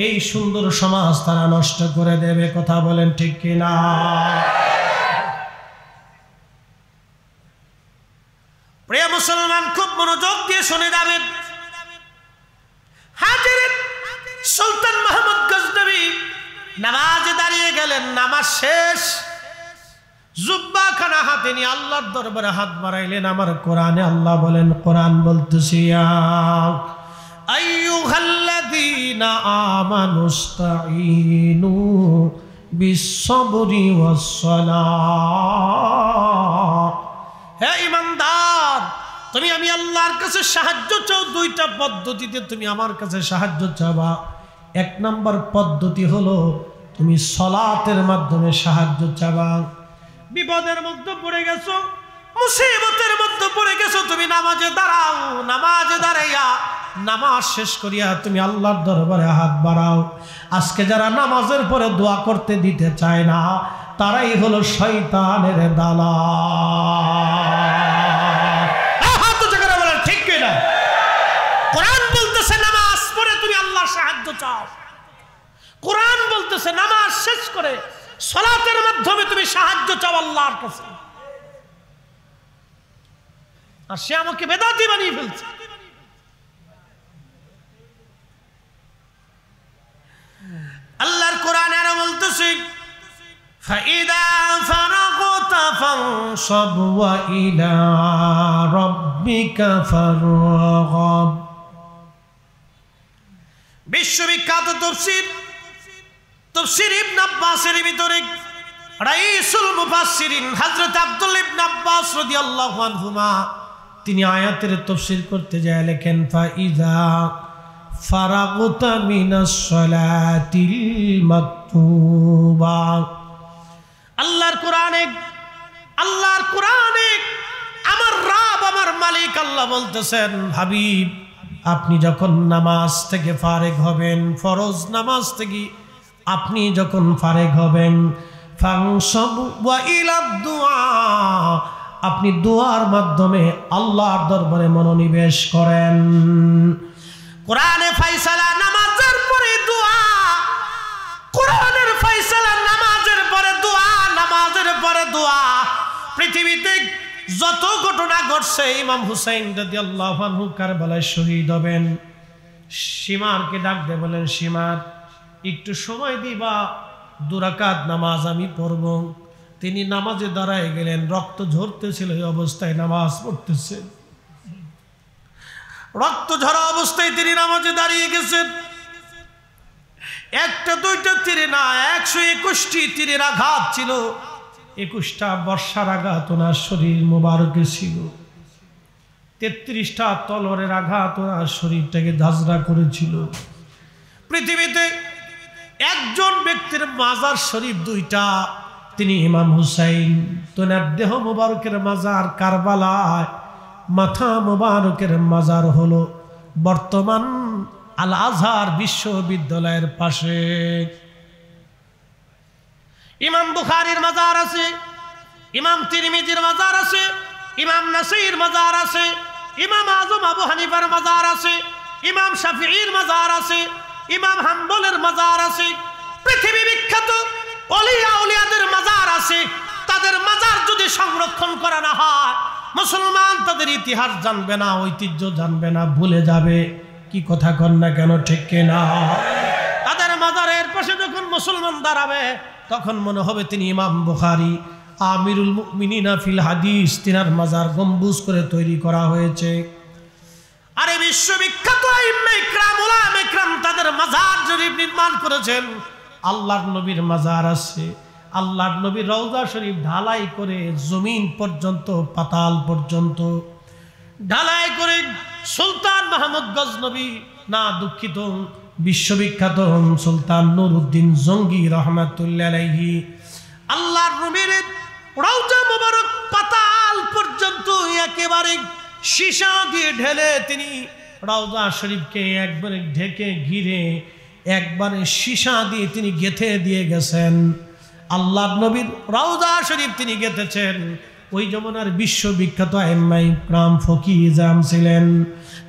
এই সুন্দর সমাজ তারা নষ্ট করে দেবে। কথা বলেন ঠিক কিনা? প্রিয় মুসলমান, খুব মনোযোগ দিয়ে শুনে যাবেন। হাজির সুলতান মাহমুদ গজনবী নামাজে দাঁড়িয়ে গেলেন, নামাজ শেষ, জুব্বা খানা হাতে নিয়ে আল্লাহর দরবারে হাত বাড়াইলেন। আমার কোরআনে আল্লাহ বলেন, কোরআন বলতেছি, আইয়ুহাল্লাযীনা আমানুস্তাঈনু বিস-সাবরি ওয়াস-সালাহ। হে ঈমানদার, তুমি আমি আল্লাহর কাছে সাহায্য চাও। দুইটা পদ্ধতিতে তুমি আমার কাছে সাহায্য চাবা। এক নম্বর পদ্ধতি হলো তুমি সালাতের মাধ্যমে সাহায্য চাবা। বিপদের মধ্যে পড়ে গেছো, মুসিবতের মধ্যে পড়ে গেছো, তুমি নামাজে দাঁড়াও। নামাজে দাঁড়াইয়া নামাজ শেষ করিয়া তুমি আল্লাহর দরবারে হাত বাড়াও। আজকে যারা নামাজের পরে দোয়া করতে দিতে চায় না, তারাই হলো শয়তানের দালাল। হাত উঁচু করে বলেন ঠিক কিনা? কোরআন বলতেছে নামাজ পড়ে তুমি আল্লাহর সাহায্য চাও। কোরআন বলতেছে নামাজ শেষ করে সালাতের মাধ্যমে তুমি সাহায্য চাও আল্লাহর কাছে। আর সে আমাকে বেদাতি বানিয়ে ফেলছে। আল্লাহর কোরআন আরো বলতেছে, ফাইদা ফারাগতা ফানসাব ওয়া ইলা রাব্বিকা ফারগাব। বিশ্ববিখ্যাত তাফসীর ইবনে আব্বাসের ভিতরে রাইসুল মুফাসসিরিন হযরত আব্দুল্লাহ ইবনে আব্বাস রাদিয়াল্লাহু আনহুমা তিনি আয়াতের তাফসীর করতে যায় লেখেন, ফাইদা ফারাগতা মিনাস সালাতিল মাকতুবা। আল্লাহর কোরআনে আমার রব, আমার মালিক আল্লাহ বলতেছেন, হাবিব আপনি যখন নামাজ থেকে ফারেগ হবেন, ফরজ নামাজ থেকে আপনি যখন ফারেগ হবেন, ফানসাবু ওয়া ইলা দুআ, আপনি দোয়ার মাধ্যমে আল্লাহর দরবারে মনোনিবেশ করেন। কোরআনে ফায়সালা নামাজের পরে দোয়া, কোরআনের ফায়সালা নামাজের পরে দোয়া, নামাজের পরে দোয়া। পৃথিবীতে যত ঘটনা ঘটছে, ইমাম হুসাইন রাদিয়াল্লাহু আনহু কারবালায় শহীদ হবেন, সীমারকে ডাক দিয়ে বলেন, সীমার একটু সময় দিবা, 2 রাকাত নামাজ আমি পড়ব। তিনি নামাজে দাঁড়ায় গেলেন, রক্ত ঝরতেছিল, এই অবস্থায় নামাজ পড়তেছেন। রক্ত ঝরা অবস্থায় তিনি নামাজে দাঁড়িয়ে গেছেন। একটা দুইটা তীরে না, 121টি তীরের আঘাত ছিল। 21টা বর্ষার আঘাত ওনার শরীর মোবারকে ছিল। 33টা তলোয়ারের আঘাত ওনার শরীরটাকে ঝাঁঝরা করেছিল। পৃথিবীতে একজন ব্যক্তির মাজার শরীফ 2টা, তিনি ইমাম হুসাইন। তোনার দেহ মোবারকের মাজার কারবালায়, মাথা মোবারকের মাজার হলো বর্তমান আল আজহার বিশ্ববিদ্যালয়ের পাশে। ইমাম বুখারীর মাজার আছে, ইমাম তিরমিজির মাজার আছে, ইমাম নাসাইর মাজার আছে, ইমাম আজম আবু হানিফার মাজার আছে, ইমাম শাফিঈর মাজার আছে, ইমাম হাম্বলের মাজার আছে। পৃথিবী বিখ্যাত ওলিয়া উলিয়াদের মাজার আছে। তাদের মাজার যদি সংরক্ষণ করা না হয়, মুসলমান তাদের ইতিহাস জানবে না, ঐতিহ্য জানবে না, ভুলে যাবে। কি কথা কন না কেন, ঠিক কিনা? তাদের মাজারের পাশে যখন মুসলমান দাঁড়াবে, তখন মনে হবে তিনি ইমাম বুখারী, আমিরুল মুমিনিনা ফিল হাদিস। তিনার মাজার গম্বুজ করে তৈরি করা হয়েছে। আরে বিশ্ববিখ্যাত আইম্মে ইকরাম, উলামা ইকরাম তাদের মাজার শরীফ নির্মাণ করেছেন। আল্লাহর নবীর মাজার আছে। আল্লাহর নবীর রওজা শরীফ ঢালাই করে জমিন পর্যন্ত, পাতাল পর্যন্ত ঢালাই করে সুলতান মাহমুদ গজনবী, না দুঃখিত, বিশ্ববিখ্যাত সুলতান নুরউদ্দিন জঙ্গি রহমাতুল্লাহ আলাইহি, আল্লাহর নবীর রওজা মোবারক পাতাল পর্যন্ত একেবারে সীসা দিয়ে ঢেলে তিনি রওজা শরীফকে একবারে ঢেকে ঘিরে একবারে সীসা দিয়ে তিনি গেঁথে দিয়ে গেছেন। আল্লাহর নবীর রওজা শরীফ তিনি গেঁথেছেন। ওই জমানার বিশ্ববিখ্যাত আইম্মায়ে ইকরাম ফকিহ ইজাম ছিলেন,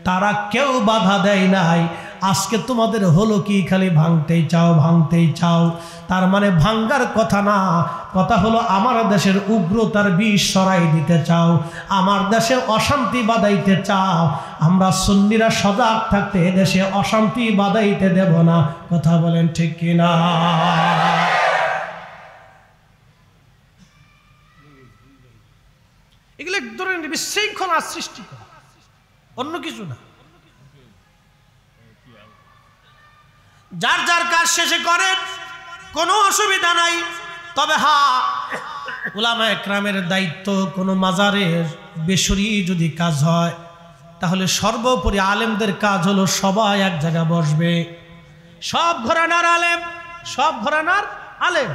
তারা কেউ বাধা দেয় নাই। আজকে তোমাদের হলো কি, খালি ভাঙতেই চাও ভাঙতেই চাও। তার মানে ভাঙ্গার কথা না, কথা হলো আমার দেশের উগ্রতার বিষ সরাই দিতে চাও, আমার দেশে অশান্তি বাঁধাইতে চাও। আমরা সুন্নিরা সজাগ থাকতে দেশে অশান্তি বাঁধাইতে দেব না। কথা বলেন ঠিক কিনা? এগুলো এক ধরনের বিশৃঙ্খলা সৃষ্টি করে, অন্য কিছু না। যার যার কাজ শেষে করেন, কোনো অসুবিধা নাই। তবে হ্যাঁ, উলামায়ে কেরামের দায়িত্ব, কোনো মাজারের বেসরি যদি কাজ হয়, তাহলে সর্বোপরি আলেমদের কাজ হলো সবাই এক জায়গায় বসবে। সব ঘরানার আলেম, সব ঘরানার আলেম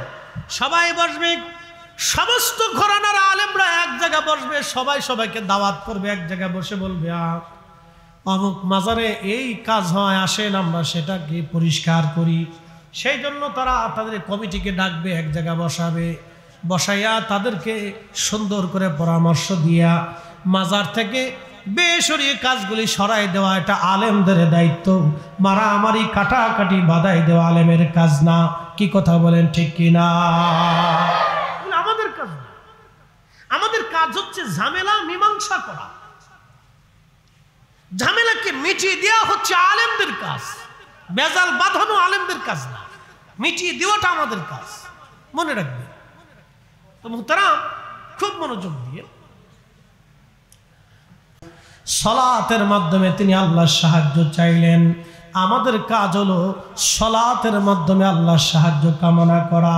সবাই বসবে। সমস্ত ঘরানার আলেমরা এক জায়গায় বসবে, সবাই সবাইকে দাওয়াত করবে, এক জায়গায় বসে বলবে অমুক মাজারে এই কাজ হয়, আসেন আমরা সেটাকে পরিষ্কার করি। সেই জন্য তারা তাদের কমিটিকে ডাকবে, এক জায়গায় বসাবে, বসাইয়া তাদেরকে সুন্দর করে পরামর্শ দিয়া মাজার থেকে বেসরকারি কাজগুলি সরাই দেওয়া এটা আলেমদের দায়িত্ব। মারামারি কাটাকাটি বাধাই দেওয়া আলেমের কাজ না। কি কথা বলেন ঠিক কিনা? আমাদের কাজ না, আমাদের কাজ হচ্ছে ঝামেলা মীমাংসা করা, ঝামেলাকে মিটিয়ে দেওয়া হচ্ছে আলেমদের কাজ। বেজাল বাঁধানো আলেমদের কাজ না, মিটিয়ে দেওয়াটা আমাদের কাজ। মনে রাখবে তো মুহতারাম, খুব মনোযোগ দিয়ে। সালাতের মাধ্যমে তিনি আল্লাহর সাহায্য চাইলেন। আমাদের কাজ হলো সালাতের মাধ্যমে আল্লাহর সাহায্য কামনা করা।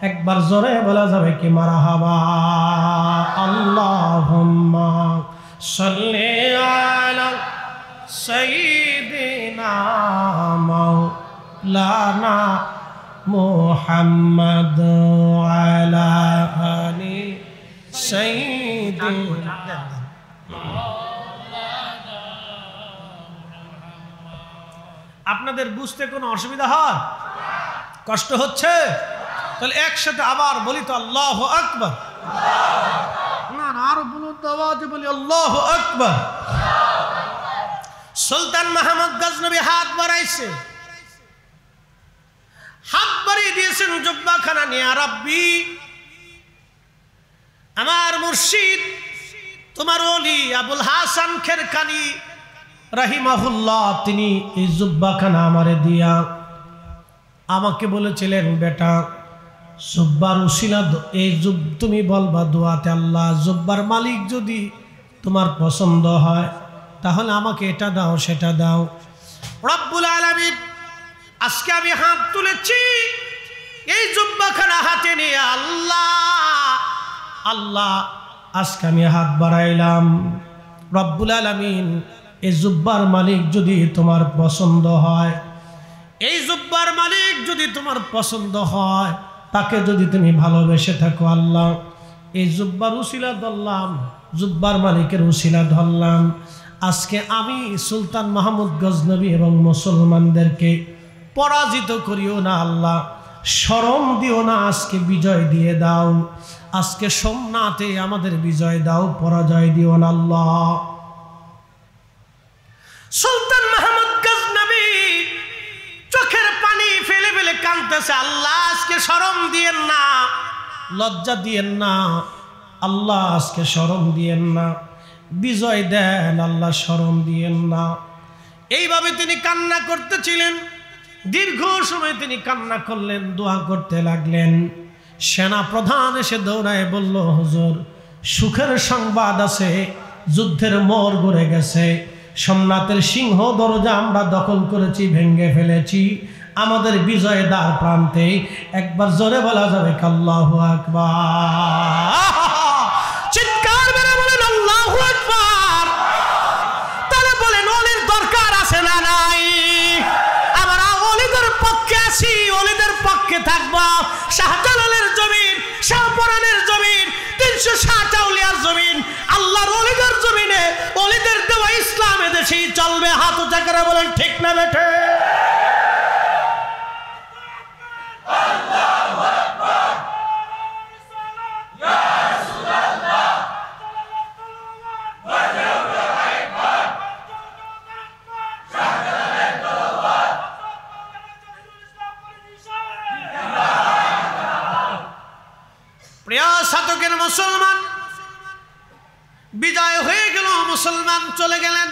একবার জোরে বলা যাবে কি মারহাবা? আল্লাহুম্মা সাল্লি আলা সাইয়্যিদিনা মাওলানা মুহাম্মদ আলা আলি সাইয়্যিদিনা। আপনাদের বুঝতে কোনো অসুবিধা হয়, কষ্ট হচ্ছে? তাহলে একসাথে আবার বলি তো আল্লাহু আকবার। না না, আরো বলুন তো, আওয়াজে বলি আল্লাহু আকবার। সুলতান মাহমুদ গজনবী হাত বাড়াইছে, হাত বাড়িয়ে দিয়েছেন জুব্বাখানা নিয়ে। রাব্বি, আমার মুর্শিদ, তোমার ওলি আবুল হাসান খেরকানি রাহিমাহুল্লাহ, তিনি এই জুব্বাখানা আমারে দিয়া আমাকে বলেছিলেন, বেটা জুব্বার উসিলা এই তুমি বলবা দোয়াতে, আল্লাহ জুব্বার মালিক যদি তোমার পছন্দ হয় তাহলে আমাকে এটা দাও সেটা দাও। রব্বুল আলামিন, আজকে আমি হাত তুলেছি এই জুব্বাখানা হাতে নিয়ে, আল্লাহ আল্লাহ আজকে আমি হাত বাড়াইলাম। রব্বুল আলামিন, এই জুব্বার মালিক যদি তোমার পছন্দ হয়, এই জুব্বার মালিক যদি তোমার পছন্দ হয়, তাকে যদি তুমি ভালোবেসে থাকো, আল্লাহ এই জুব্বার উসিলা ধরলাম, জুব্বার মালিকের উসিলা ধরলাম। আজকে আমি সুলতান মাহমুদ গজনবী এবং মুসলমানদেরকে পরাজিত করিও না আল্লাহ, শরম দিও না, আজকে বিজয় দিয়ে দাও। আজকে সোমনাথে আমাদের বিজয় দাও, পরাজয় দিও না আল্লাহ। সুলতান মাহমুদ গজনবী চোখের পানি ফেলে ফেলে কাঁদতেছে, আল্লাহ আজকে শরম দিয়েন না, লজ্জা দিয়েন না আল্লাহ, আজকে শরম দিয়েন না, বিজয় দেন আল্লাহ, শরম দিয়েন না। এইভাবে তিনি কান্না করতেছিলেন, দীর্ঘ সময় তিনি কান্না করলেন, দোয়া করতে লাগলেন। সেনা প্রধান এসে দৌড়ায় বলল, হুজুর সুখের সংবাদ আছে, যুদ্ধের মোড় ঘুরে গেছে, সোমনাথের সিংহ দরজা আমরা দখল করেছি, ভেঙে ফেলেছি, আমাদের বিজয় দ্বার প্রান্তে। একবার জোরে বলা যাবে আল্লাহু আকবার? চিৎকার মেরে বলেন আল্লাহু আকবার। তাহলে বলেন ওলির দরকার আছে না নাই? আমরা ওলিদের পক্ষে আছি, ওলিদের পক্ষে থাকবো। শাহজালালের জমিন, শাহপরানের জমিন, 360 আউলিয়ার জমিন, আল্লাহর ওলিদের জমিনে ওলিদের দেওয়া ইসলাম এদেশেই চলবে। হাত উঁচা করে বলেন ঠিক না বেঠে? মুসলমান বিজয় হয়ে গেল, মুসলমান চলে গেলেন।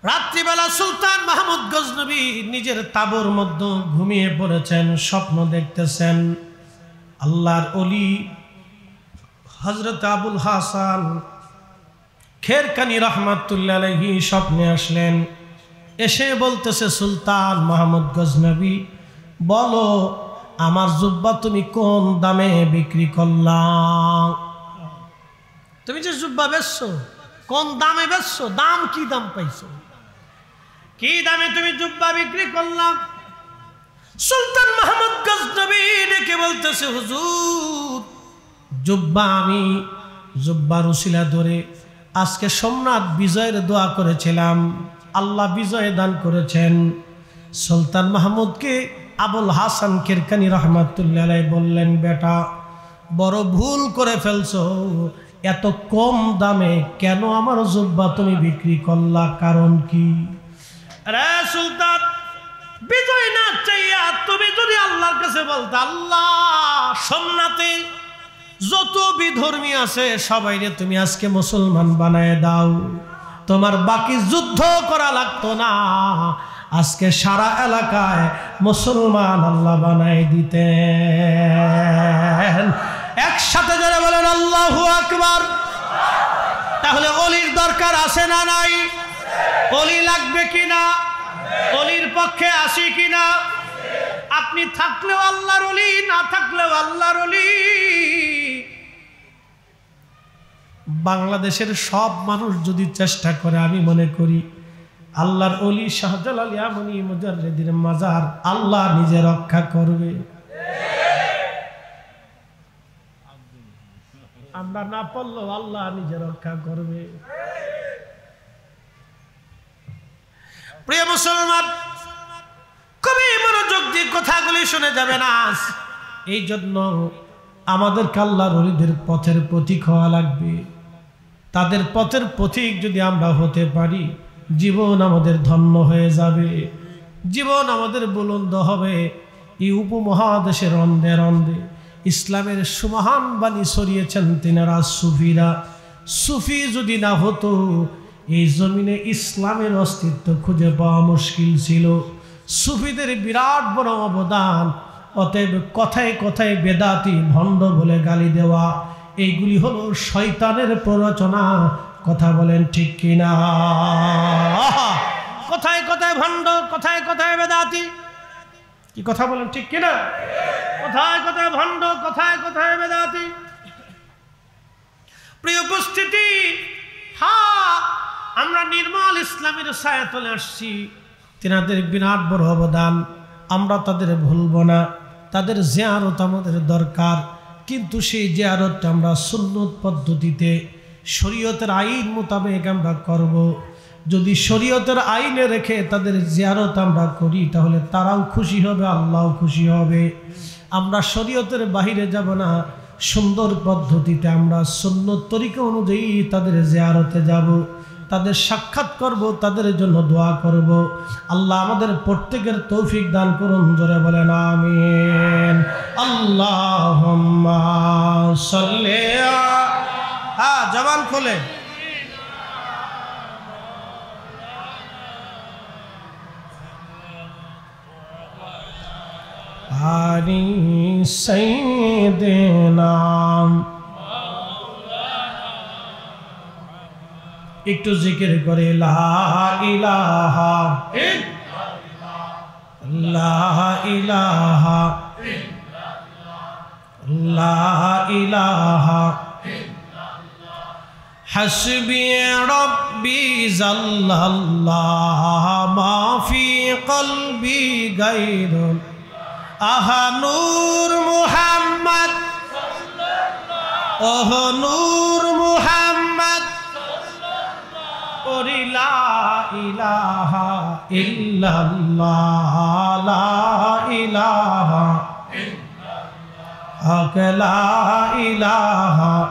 রাত্রিবেলা সুলতান মাহমুদ গজনবী নিজের তাঁবুর মধ্যে ঘুমিয়ে পড়েছেন, স্বপ্ন দেখতেছেন। আল্লাহর ওলি হযরত আবুল হাসান খেরকানি রহমাতুল্লাহ আলাইহি স্বপ্নে আসলেন। এসে বলতেছে, সুলতান মাহমুদ গজনবী, বলো আমার জুব্বা তুমি কোন দামে বিক্রি করলা? তুমি যে জুব্বা বেচছো, কোন দামে বেচছো? দাম কি দাম পাইছো? কি দামে তুমি জুব্বা বিক্রি করলাম? সুলতান মাহমুদ গজনবী ডেকে বলতেছে, হুজুর, জুব্বা আমি জুব্বার উসিলা ধরে আজকে সোমনাথ বিজয়ের দোয়া করেছিলাম, আল্লাহ বিজয় দান করেছেন। সুলতান মাহমুদকে আবুল হাসান খেরকানি রহমাতুল্লাহ আলাইহি বললেন, বেটা বড় ভুল করে ফেলছো, এত কম দামে কেন আমার জুব্বা তুমি বিক্রি করলা? কারণ কি? আরে সুলতান, বিজয় না চাইয়া তুমি যদি আল্লাহর কাছে বলতে, আল্লাহ সোমনাথে যত বিধর্মী আছে সবাইরে তুমি আজকে মুসলমান বানায় দাও, তোমার বাকি যুদ্ধ করা লাগতো না, আজকে সারা এলাকায় মুসলমান আল্লাহ বানায় দিতেন। একসাথে যারা বলেন আল্লাহু আকবার। তাহলে অলির দরকার আছে না নাই? অলি লাগবে কিনা? অলির পক্ষে আসি কিনা? আপনি থাকলেও আল্লাহর অলি, না থাকলেও আল্লাহর অলি। বাংলাদেশের সব মানুষ যদি চেষ্টা করে, আমি মনে করি আল্লাহর অলি শাহজালাল ইয়ামানি মুজাররিদের মাজার আল্লাহ নিজে রক্ষা করবে। আমরা না পারলেও আল্লাহ নিজে রক্ষা করবে। প্রিয় মুসলমান, খুবই মনোযোগ দিয়ে কথাগুলি শুনে যাবে না। এই জন্য আমাদেরকে আল্লাহর ওলিদের পথের পথিক হওয়া লাগবে। তাদের পথের পথিক যদি আমরা হতে পারি, জীবন আমাদের ধন্য হয়ে যাবে, জীবন আমাদের বুলন্দ হবে। এই উপমহাদেশের অন্ধে অন্ধে ইসলামের সুমহান বাণী ছড়িয়েছেন তিনারা সুফিরা। সুফি যদি না হতো এই জমিনে ইসলামের অস্তিত্ব খুঁজে পাওয়া মুশকিল ছিল। সুফিদের বিরাট বড় অবদান। অতএব কথায় কথায় বেদাতি ভণ্ড বলে গালি দেওয়া, এইগুলি হলো শয়তানের প্ররোচনা। কথা বলেন ঠিক কিনা? কথায় কথায় ভণ্ড, কথায় কথায় বেদাতি, কি কথা বলেন ঠিক কিনা? কথায় কথায় ভণ্ড, কথায় কথায় বেদাতি। প্রিয় উপস্থিতি, হ্যাঁ, আমরা নির্মল ইসলামের ছায়াতলে আসছি। তেনাদের বিরাট বড় অবদান, আমরা তাদের ভুলব না। তাদের জিয়ারত আমাদের দরকার, কিন্তু সেই জিয়ারতটা আমরা সুন্নত পদ্ধতিতে শরীয়তের আইন মোতাবেক আমরা করব। যদি শরীয়তের আইনে রেখে তাদের জিয়ারত আমরা করি, তাহলে তারাও খুশি হবে, আল্লাহও খুশি হবে। আমরা শরীয়তের বাহিরে যাব না, সুন্দর পদ্ধতিতে আমরা সুন্নত তরিকা অনুযায়ী তাদের জিয়ারতে যাব, তাদের সাক্ষাৎ করব, তাদের জন্য দোয়া করব। আল্লাহ আমাদের প্রত্যেকের তৌফিক দান করুন, জোরে বলেন আমিন। আল্লাহুম্মা সাল্লি হ্যাঁ, জবান খোলে। আনি সাইয়্যিদিনা, একটু জিকির করে লা ইলাহা ইল্লাল্লাহ, লা ইলাহা ইল্লাল্লাহ, লা ইলাহা ইল্লাল্লাহ, হাসবি রাব্বি জাল্লাল্লাহ, মা ফি কলবি গায়রুল আহা নূর মুহাম্মদ সাল্লাল্লাহু, ওহ নূর মুহাম্মদ লা ইলাহা ইল্লাল্লাহ, লা ইলাহা ইল্লাল্লাহ, লা ইলাহা ইল্লাল্লাহ।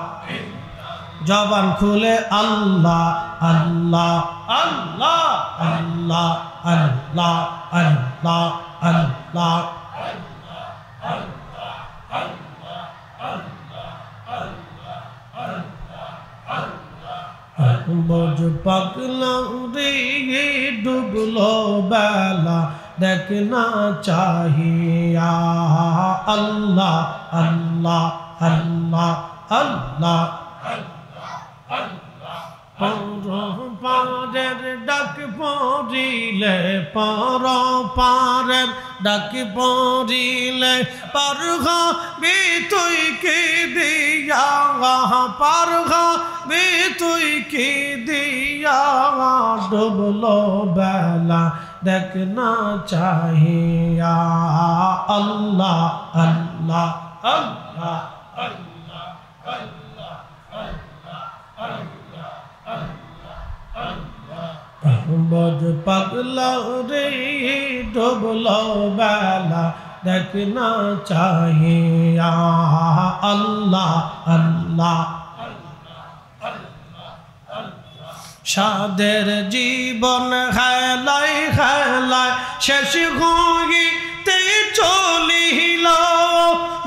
জবান খুলে আল্লাহ আল্লাহ আল্লাহ আল্লাহ আল্লাহ আল্লাহ আল্লাহ আল্লাহ আল্লাহ আল্লাহ। বোঝ পাগলা রে ডুবলো বেলা দেখ না চাহিয়া আল্লাহ আল্লাহ আল্লাহ আল্লাহ পারের ডাক পড়িলে পারের ডাক পড়িলে পার হবি তুই কি দিয়া পার হবি তুই কি দিয়া ডুবলো বেলা দেখ না চাহিয়া আল্লাহ আল্লাহ আল্লাহ আল্লাহ বোঝ পাগলা রে ডুবলো বেলা দেখ না চাহিয়া আল্লাহ আল্লাহ সাদের জীবন হেলায় হেলায় শেষ হইতে চলিল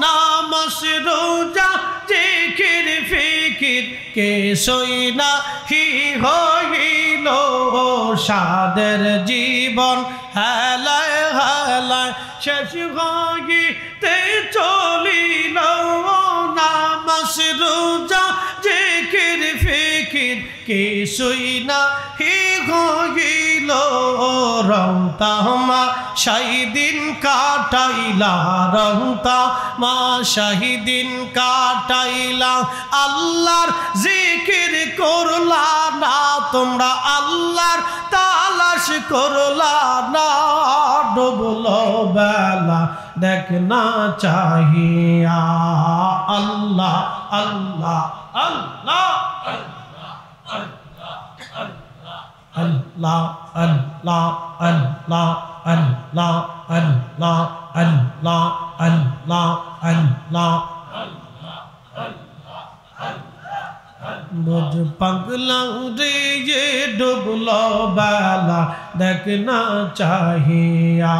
নামাজ রোজা জিকির ফিকির কে সইনা হি হইল সাদের জীবন হেলায় হেলায় শেষ হইতে চলিল নামাজ রোজা জিকির ফিকির কে সইনা হি হইল রংতা মা শাহিদিন কাটাইলা রংতা মা শাহিদিন কাটাইলা আল্লাহর জিকির করলা না তোমরা আল্লাহর তালাশ করলা না ডুবলো বেলা দেখ না চাহিয়া আল্লাহ আল্লাহ আল্লাহ Allah Allah Allah Allah Allah Allah Allah Allah বোঝ পাগলা রে ডুবলো বেলা দেখ না চাহিয়া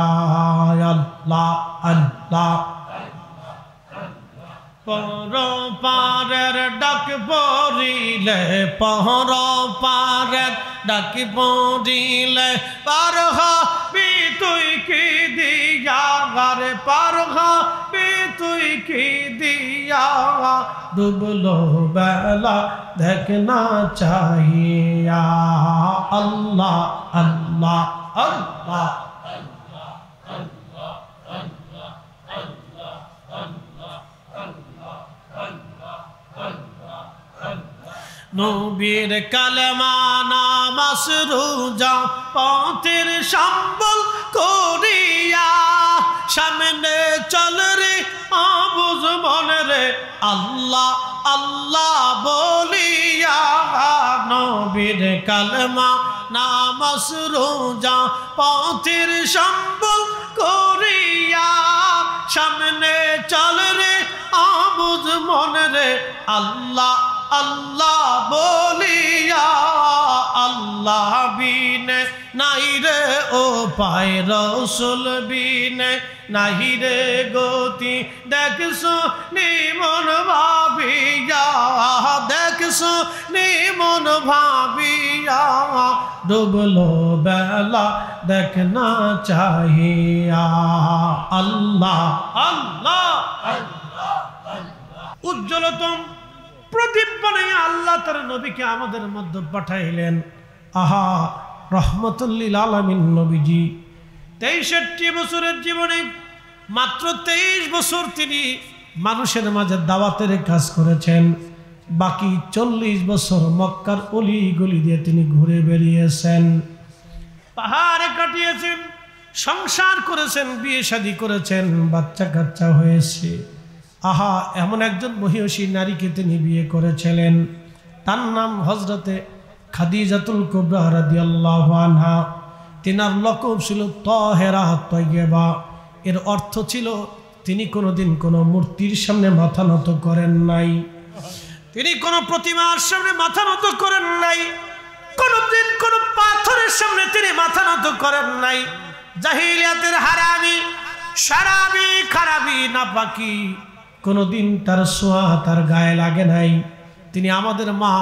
আল্লাহ আল্লাহ পারের ডাক পড়িলে পারের ডাক পড়িলে পার হবি তুই কি দিয়া রে পার হবি তুই কি দিয়া ডুবলো বেলা দেখ না চাহিয়া আল্লাহ আল্লাহ আল্লাহ নবীর কালেমা নামাজ রোজা পথের সম্বল করিয়া সামনে চল রে আবুজ মনে রে আল্লাহ আল্লাহ বলিয়া নবীর কালেমা নামাজ রোজা পথের সম্বল করিয়া সামনে চল রে আবুজ মনে রে আল্লাহ আল্লাহ বলিয়া আল্লাহ বিনে নাই রে ও পায় রসুল বিনে নাহি রে গতি দেখছো নিমন ভাবিয়া দেখছো নিমন ভাবিয়া ডুবলো বেলা দেখ না চাহিয়া আল্লাহ আল্লাহ উজ্জ্বলতম প্রদীপ বানাইয়া আল্লাহ তার নবীকে আমাদের মধ্যে পাঠাইলেন আহা রহমতুল্লিল আলামিন নবীজি 63 বছরের জীবনে মাত্র 23 বছর তিনি মানুষের মাঝে দাওয়াতের কাজ করেছেন বাকি 40 বছর মক্কার অলি গলি দিয়ে তিনি ঘুরে বেরিয়েছেন পাহাড়ে কাটিয়েছেন সংসার করেছেন বিয়ে শাদী করেছেন বাচ্চা কাচ্চা হয়েছে আহা এমন একজন মহিষী নারীকে তিনি বিয়ে করেছিলেন তার নাম হযরতে খাদিজাতুল কুবরা রাদিয়াল্লাহু আনহা তিনার লকব ছিল তাহেরা তাইয়্যিবা এর অর্থ ছিল তিনি কোনোদিন কোনো মূর্তির সামনে মাথা নত করেন নাই তিনি কোনো প্রতিমার সামনে মাথা নত করেন নাই কোনোদিন কোনো পাথরের সামনে তিনি মাথা নত করেন নাই জাহিলিয়াতের হারামি শারাবি খারাবি নাপাকি কোনোদিন তার সোয়া তার গায়ে লাগে নাই তিনি আমাদের মা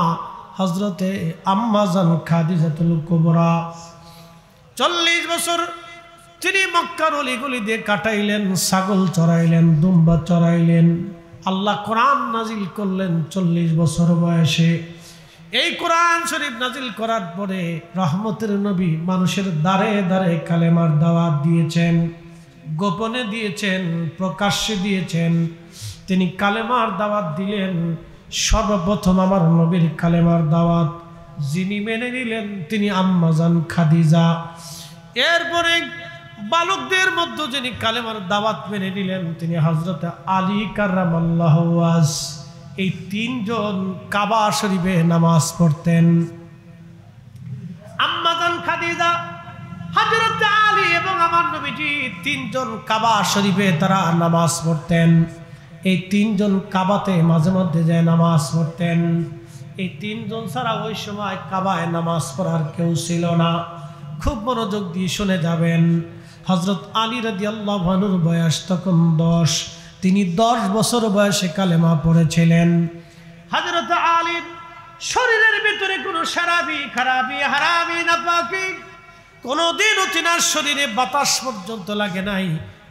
হযরতে আম্মা জান খাদিজাতুল কুবরা। 40 বছর তিনি মক্কার অলিগলি দিয়ে কাটাইলেন, ছাগল চড়াইলেন, দুম্বা চড়াইলেন। আল্লাহ কোরআন নাজিল করলেন 40 বছর বয়সে। এই কোরআন শরীফ নাজিল করার পরে রহমতের নবী মানুষের দ্বারে দ্বারে কালেমার দাওয়াত দিয়েছেন, গোপনে দিয়েছেন, প্রকাশ্যে দিয়েছেন। তিনি কালেমার দাওয়াত দিলেন। সর্বপ্রথম আমার নবীর কালেমার দাওয়াত যিনি মেনে নিলেন তিনি আম্মা জান খাদিজা। এরপরে বালকদের মধ্যে যিনি কালেমার দাওয়াত মেনে নিলেন তিনি হযরত আলী কাররামাল্লাহু ওয়াজ। এই তিনজন কাবা শরীফে নামাজ পড়তেন। আম্মা জান খাদিজা, হযরত আলী এবং আমার নবীজি তিনজন কাবা শরীফে তারা নামাজ পড়তেন। এই তিনজন কাবাতে মাঝে মধ্যে যায় নামাজ পড়তেন। এই তিনজন ছাড়া ওই সময় কাবায় নামাজ পড়ার কেউ ছিল না। খুব মনোযোগ দিয়ে শুনে যাবেন। হযরত আলী রাদিয়াল্লাহু আনহুর বয়স তখন 10। তিনি 10 বছর বয়সে কালেমা পড়েছিলেন। হযরত আলীর শরীরের ভিতরে কোনো শরাবি, খারাবি, হারামি, নাপাকি কোনোদিনও তিনার শরীরে বাতাস পর্যন্ত লাগে নাই।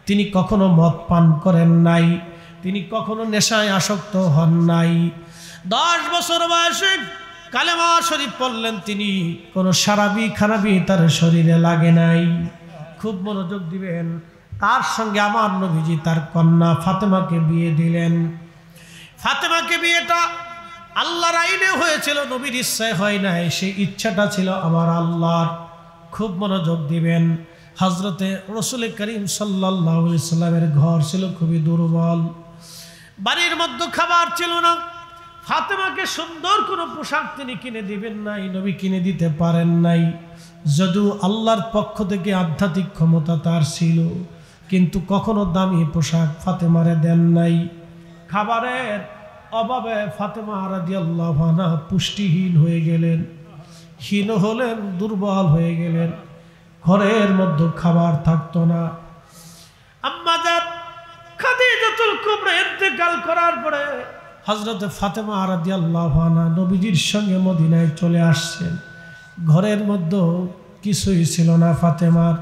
তিনি কখনো মদ পান করেন নাই, তিনি কখনো নেশায় আসক্ত হন নাই। 10 বছর বয়সে কালেমা শরীফ পড়লেন তিনি, কোনো শরাবি খারাবি তার শরীরে লাগে নাই। খুব মনোযোগ দিবেন। তার সঙ্গে আমার নবীজি তার কন্যা ফাতেমাকে বিয়ে দিলেন। ফাতেমাকে বিয়েটা আল্লাহর আইনে হয়েছিল, নবীর ইচ্ছায় হয় নাই। সেই ইচ্ছাটা ছিল আমার আল্লাহর। খুব মনোযোগ দিবেন। হযরতে রাসূল করিম সাল্লাল্লাহু আলাইহি সাল্লামের ঘর ছিল খুবই দুর্বল, বাড়ির মধ্যে খাবার ছিল না। ফাতেমাকে সুন্দর কোনো পোশাক তিনি কিনে দিবেন নাই, নবী কিনে দিতে পারেন নাই। যদিও আল্লাহর পক্ষ থেকে আধ্যাত্মিক ক্ষমতা তার ছিল, কিন্তু কখনো দামি পোশাক ফাতেমারে দেন নাই। খাবারের অভাবে ফাতেমা রাদিয়াল্লাহু আনহা পুষ্টিহীন হয়ে গেলেন, হীন হলেন, দুর্বল হয়ে গেলেন। ঘরের মধ্যে খাবার থাকতো না। আম্মা জান খাদিজাতুল কুবরা ইন্তেকাল করার পরে হযরত ফাতেমা রাদিয়াল্লাহু আনহা নবীজির সঙ্গে মদিনায় চলে আসছেন। ঘরের মধ্যে কিছুই ছিল না ফাতেমার।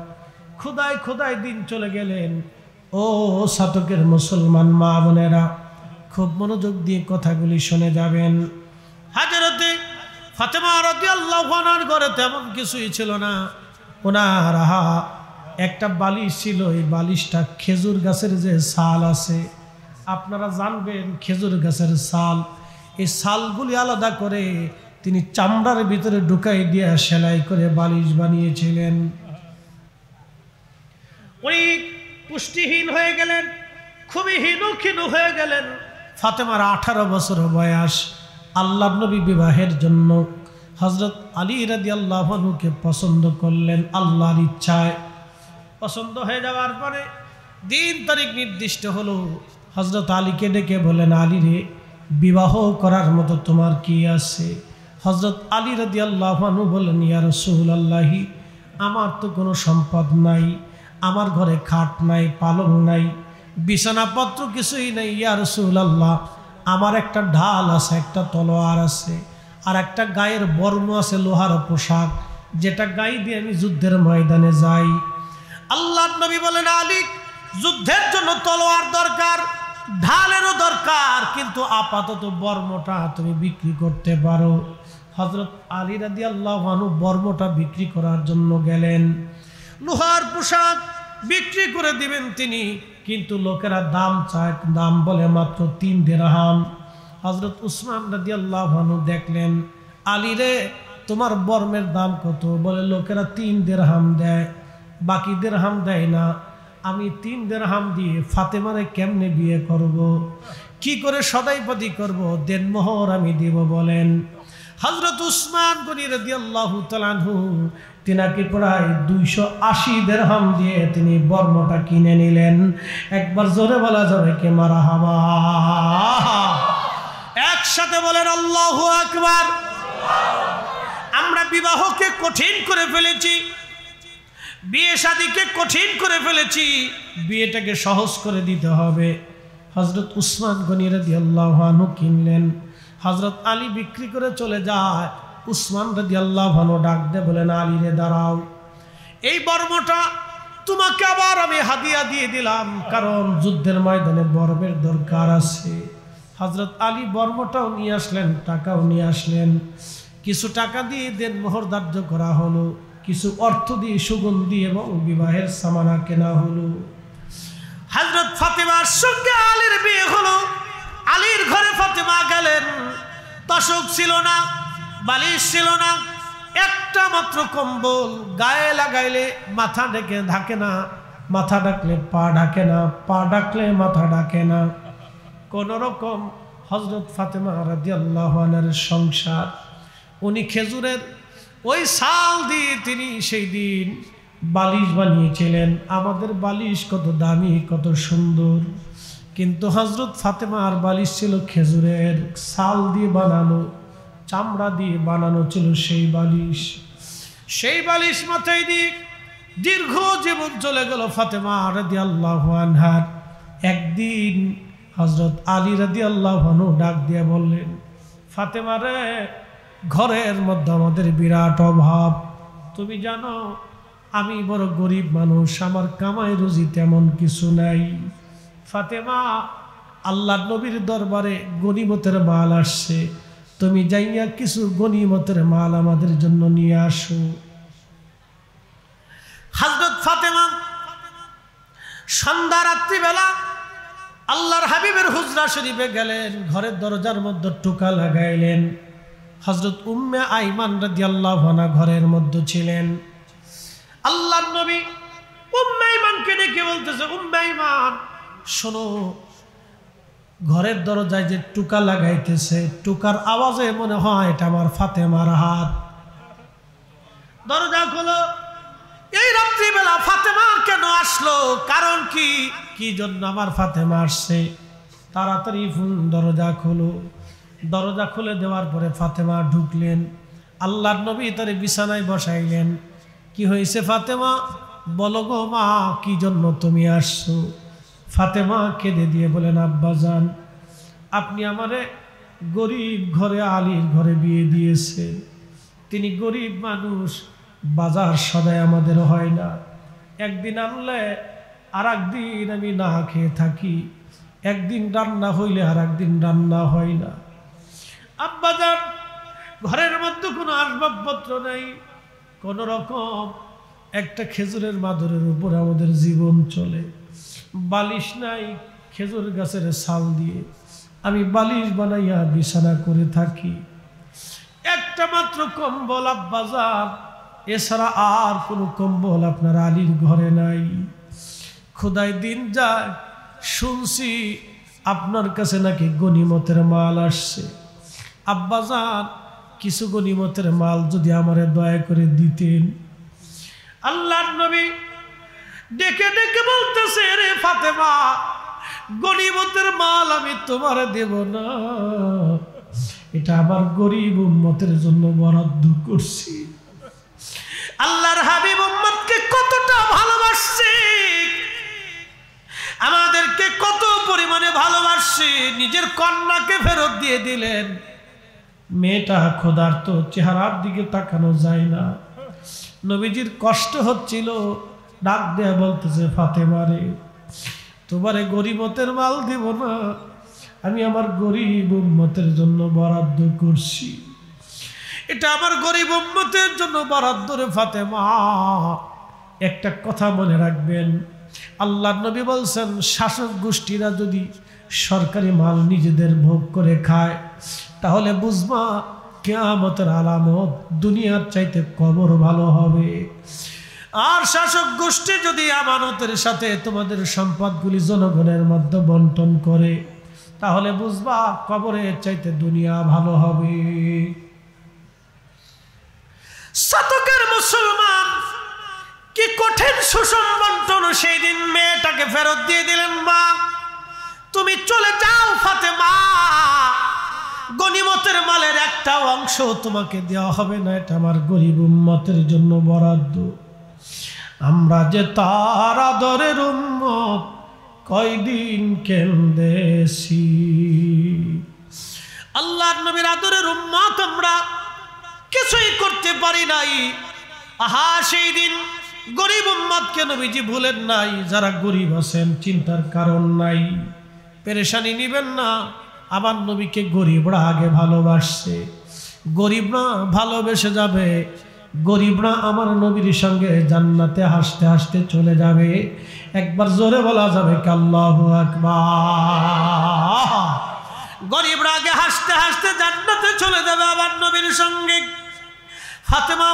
খোদায় খোদায় দিন চলে গেলেন। ও শতকের মুসলমান মা বোনেরা, খুব মনোযোগ দিয়ে কথাগুলি শুনে যাবেন। হযরতে ফাতেমা রাদিয়াল্লাহু আনহার ঘরে তেমন কিছুই ছিল না। ওনার একটা বালিশ ছিল, এই বালিশটা খেজুর গাছের যে ছাল আছে, আপনারা জানবেন খেজুর গাছের ছাল, এই ছালগুলি আলাদা করে তিনি চামড়ার ভিতরে ঢুকাই দিয়ে সেলাই করে বালিশ বানিয়েছিলেন। উনি পুষ্টিহীন হয়ে গেলেন, খুবই হীন হয়ে গেলেন। ফাতেমার 18 বছর বয়স। আল্লাহর নবী বিবাহের জন্য হযরত আলী রাদিয়াল্লাহু আনহুকে পছন্দ করলেন আল্লাহর ইচ্ছায়। পছন্দ হয়ে যাওয়ার পরে দিন তারিখ নির্দিষ্ট হলো। হযরত আলীকে ডেকে বলেন, আলী রে, বিবাহ করার মতো তোমার কি আছে? হযরত আলী রাদিয়াল্লাহু আনহু বলেন, ইয়া রাসূলুল্লাহ, আমার তো কোনো সম্পদ নাই, আমার ঘরে খাট নাই, পালং নাই, বিছানাপত্র কিছুই নাই। ইয়া রাসূলুল্লাহ, আমার একটা ঢাল আছে, একটা তলোয়ার আছে, আর একটা গায়ের বর্ম আছে, লোহার পোশাক, যেটা গায়ে দিয়ে আমি যুদ্ধের ময়দানে যাই। আল্লাহর নবী বলেন, আলী, যুদ্ধের জন্য তলোয়ার দরকার, ঢালেরও দরকার, কিন্তু আপাতত বর্মটা তুমি বিক্রি করতে পারো। হযরত আলী রাদিয়াল্লাহু আনহু বর্মটা বিক্রি করার জন্য গেলেন। লোহার পোশাক বিক্রি করে দিবেন তিনি, কিন্তু লোকেরা দাম চায়, দাম বলে মাত্র 3 দিরহাম। হযরত উসমান রাদিয়াল্লাহু আনহু দেখলেন, আলী রে, তোমার বর্মের দাম কত? বলে লোকেরা 3 দিরহাম দেয়, বাকি দিরহাম দেয় না। আমি 3 দিরহাম দিয়ে ফাতেমারে কেমনে বিয়ে করব? কি করে সদাইপতি করব? দেনমোহর আমি দিব বলেন। হযরত উসমান গনি রাদিয়াল্লাহু তাআলা আনহু তিনাকে প্রায় 280 দিরহাম দিয়ে তিনি বর্মটা কিনে নিলেন। একবার জোরে বলা যাবে কে মারহাবা? একসাথে বলেন আল্লাহু আকবার। আমরা বিবাহকে কঠিন করে ফেলেছি, বিয়ে শাদীকে কঠিন করে ফেলেছি, বিয়েটাকে সহজ করে দিতে হবে। হযরত উসমান গনি রাদিয়াল্লাহু আনহু কিনলেন। হযরত আলী বিক্রি করে চলে যায়। উসমান রাদিয়াল্লাহু আনহু ডাক দিয়ে বলেন, আলী রে দাঁড়াও, এই বর্মটা তোমাকে আবার আমি হাদিয়া দিয়ে দিলাম, কারণ যুদ্ধের ময়দানে বর্মের দরকার আছে। হযরত আলী বর্মটাও নিয়ে আসলেন, টাকাও নিয়ে আসলেন। কিছু টাকা দিয়ে দেন মোহর ধার্য করা হলো, কিছু অর্থ দিয়ে সুগন্ধি এবং বিবাহের সামানা কেনা হলো। হযরত ফাতেমার সঙ্গে আলীর বিয়ে হলো। আলীর ঘরে ফাতেমা গেলেন। তোশক ছিল না, বালিশ ছিল না, একটা মাত্র কম্বল। গায়ে লাগাইলে মাথা ঢেকে ঢাকে না, মাথা ঢাকলে পা ঢাকে না, পা ঢাকলে মাথা ঢাকে না। কোন রকম হযরত ফাতেমা রাদিয়াল্লাহু আনহার সংসার। উনি খেজুরের ওই ছাল দিয়ে তিনি সেই দিন বালিশ বানিয়েছিলেন। আমাদের বালিশ কত দামি, কত সুন্দর, কিন্তু হযরত ফাতেমার বালিশ ছিল খেজুরের ছাল দিয়ে বানানো, চামড়া দিয়ে বানানো ছিল সেই বালিশ। সেই বালিশ মাথায় দিয়ে দীর্ঘ জীবন চলে গেল ফাতেমা রাদিয়াল্লাহু আনহার। একদিন হযরত আলী রাদিয়াল্লাহু আনহু ডাক দিয়ে বললেন, ফাতেমা রে, ঘরের মধ্যে আমাদের বিরাট অভাব। তুমি জানো আমি বড় গরিব মানুষ, আমার কামাই রুজি তেমন কিছু নাই। ফাতেমা, আল্লাহর নবীর দরবারে গনিমতের মাল আসছে, তুমি যাইয়া কিছু গনিমতের মাল আমাদের জন্য নিয়ে আসো। হযরত ফাতেমা সন্ধ্যা রাত্রিবেলা আল্লাহর হাবিবের হুজরা শরীফে গেলেন, ঘরের দরজার মধ্যে টোকা লাগাইলেন। হযরত উম্মে আইমান রাদিয়াল্লাহু আনহা ঘরের মধ্যে ছিলেন। আল্লাহর নবী উম্মে আইমানকে ডেকে বলতেছে, উম্মে আইমান শোনো, ঘরের দরজায় যে টোকা লাগাইতেছে, টোকার আওয়াজে মনে হয় এটা আমার ফাতেমার হাত। দরজা খোলো। এই রাত্রিবেলা ফাতেমা কেন আসলো, কারণ কি, কি জন্য আমার ফাতেমা আসছে? তাড়াতাড়ি দরজা খোলো। দরজা খুলে দেওয়ার পরে ফাতেমা ঢুকলেন। আল্লাহর নবী তারে বিছানায় বসাইলেন। কি হয়েছে ফাতেমা, বলো গো মা, কি জন্য তুমি আসছো? ফাতেমা কেঁদে দিয়ে বলেন, আব্বাজান, আপনি আমারে গরিব ঘরে আলীর ঘরে বিয়ে দিয়েছেন। তিনি গরিব মানুষ, বাজার সদাই আমাদের হয় না, একদিন আনলে আর একদিন আমি না খেয়ে থাকি, একদিন রান্না হইলে আর একদিন রান্না হয় না। আব্বাজান, ঘরের মধ্যে কোনো আসবাবপত্র নাই, কোন রকম একটা খেজুরের মাদুরের উপর আমাদের জীবন চলে। বালিশ নাই, খেজুর গাছের ছাল দিয়ে আমি বালিশ বানাইয়া বিছানা করে থাকি। একটা মাত্র কম্বল আব্বাজান, এছাড়া আর কোনো কম্বল আপনার আলীর ঘরে নাই। খোদাই দিন যায়, শুনছি আপনার কাছে নাকি গনিমতের মাল আসছে। আব্বাজান, কিছু গনিমতের মাল যদি আমারে দয়া করে দিতেন। আল্লাহর নবী ডেকে ডেকে বলতেছে, রে ফাতেমা, গনিমতের মাল আমি তোমারে দেব না, এটা আমার গরিব উম্মতের জন্য বরাদ্দ করছি। আল্লাহর হাবিব উম্মতকে কতটা ভালোবাসছে, আমাদেরকে কত পরিমাণে ভালোবাসছে, নিজের কন্যাকে ফেরত দিয়ে দিলেন। মেয়েটা ক্ষুধার্ত, চেহারার দিকে তাকানো যায় না। নবীজির কষ্ট হচ্ছিল, ডাক দেয়া বলতেছে, ফাতেমা রে, তোমারে গরিবতের মাল দেব না, আমি আমার গরিব উম্মতের জন্য বরাদ্দ করছি, এটা আমার গরিব উম্মতের জন্য বরাদ্দ রে ফাতেমা। একটা কথা মনে রাখবেন, আল্লাহর নবী বলছেন, শাসক গোষ্ঠীরা যদি সরকারি মাল নিজেদের ভোগ করে খায়, তাহলে বুঝবা কিয়ামতের আলামত, দুনিয়ার চাইতে কবর ভালো হবে। আর শাসক গোষ্ঠী যদি আমানতের সাথে তোমাদের সম্পদগুলি জনগণের মধ্যে বন্টন করে, তাহলে বুঝবা কবরের চাইতে দুনিয়া ভালো হবে। শতকের মুসলমান, কি কঠিন সুষম বন্টন। সেই দিন মেয়েটাকে ফেরত দিয়ে দিলেন। মা, তুমি চলে যাও ফাতেমা, গনিমতের মালের একটা অংশ তোমাকে দেওয়া হবে না, এটা আমার গরিব উম্মতের জন্য বরাদ্দ। আমরা যে তার আদরের উম্মত, কয়দিন কেন্দেছি। আল্লাহর নবীর আদরের উম্মত আমরা কিছুই করতে পারি নাই। আহা সেই দিন গরিব উম্মতকে নবীজি ভুলেন নাই। যারা গরিব আছেন চিন্তার কারণ নাই, পেরেশানি নিবেন না। আমার নবীকে গরিবরা আগে ভালোবাসছে, গরিবরা ভালোবেসে যাবে, গরিবরা আমার নবীর সঙ্গে জান্নাতে হাসতে হাসতে চলে যাবে। একবার জোরে বলা যাবে আল্লাহু আকবার। গরিবরা আগে হাসতে হাসতে জান্নাতে চলে যাবে আমার নবীর সঙ্গে। ফাতেমা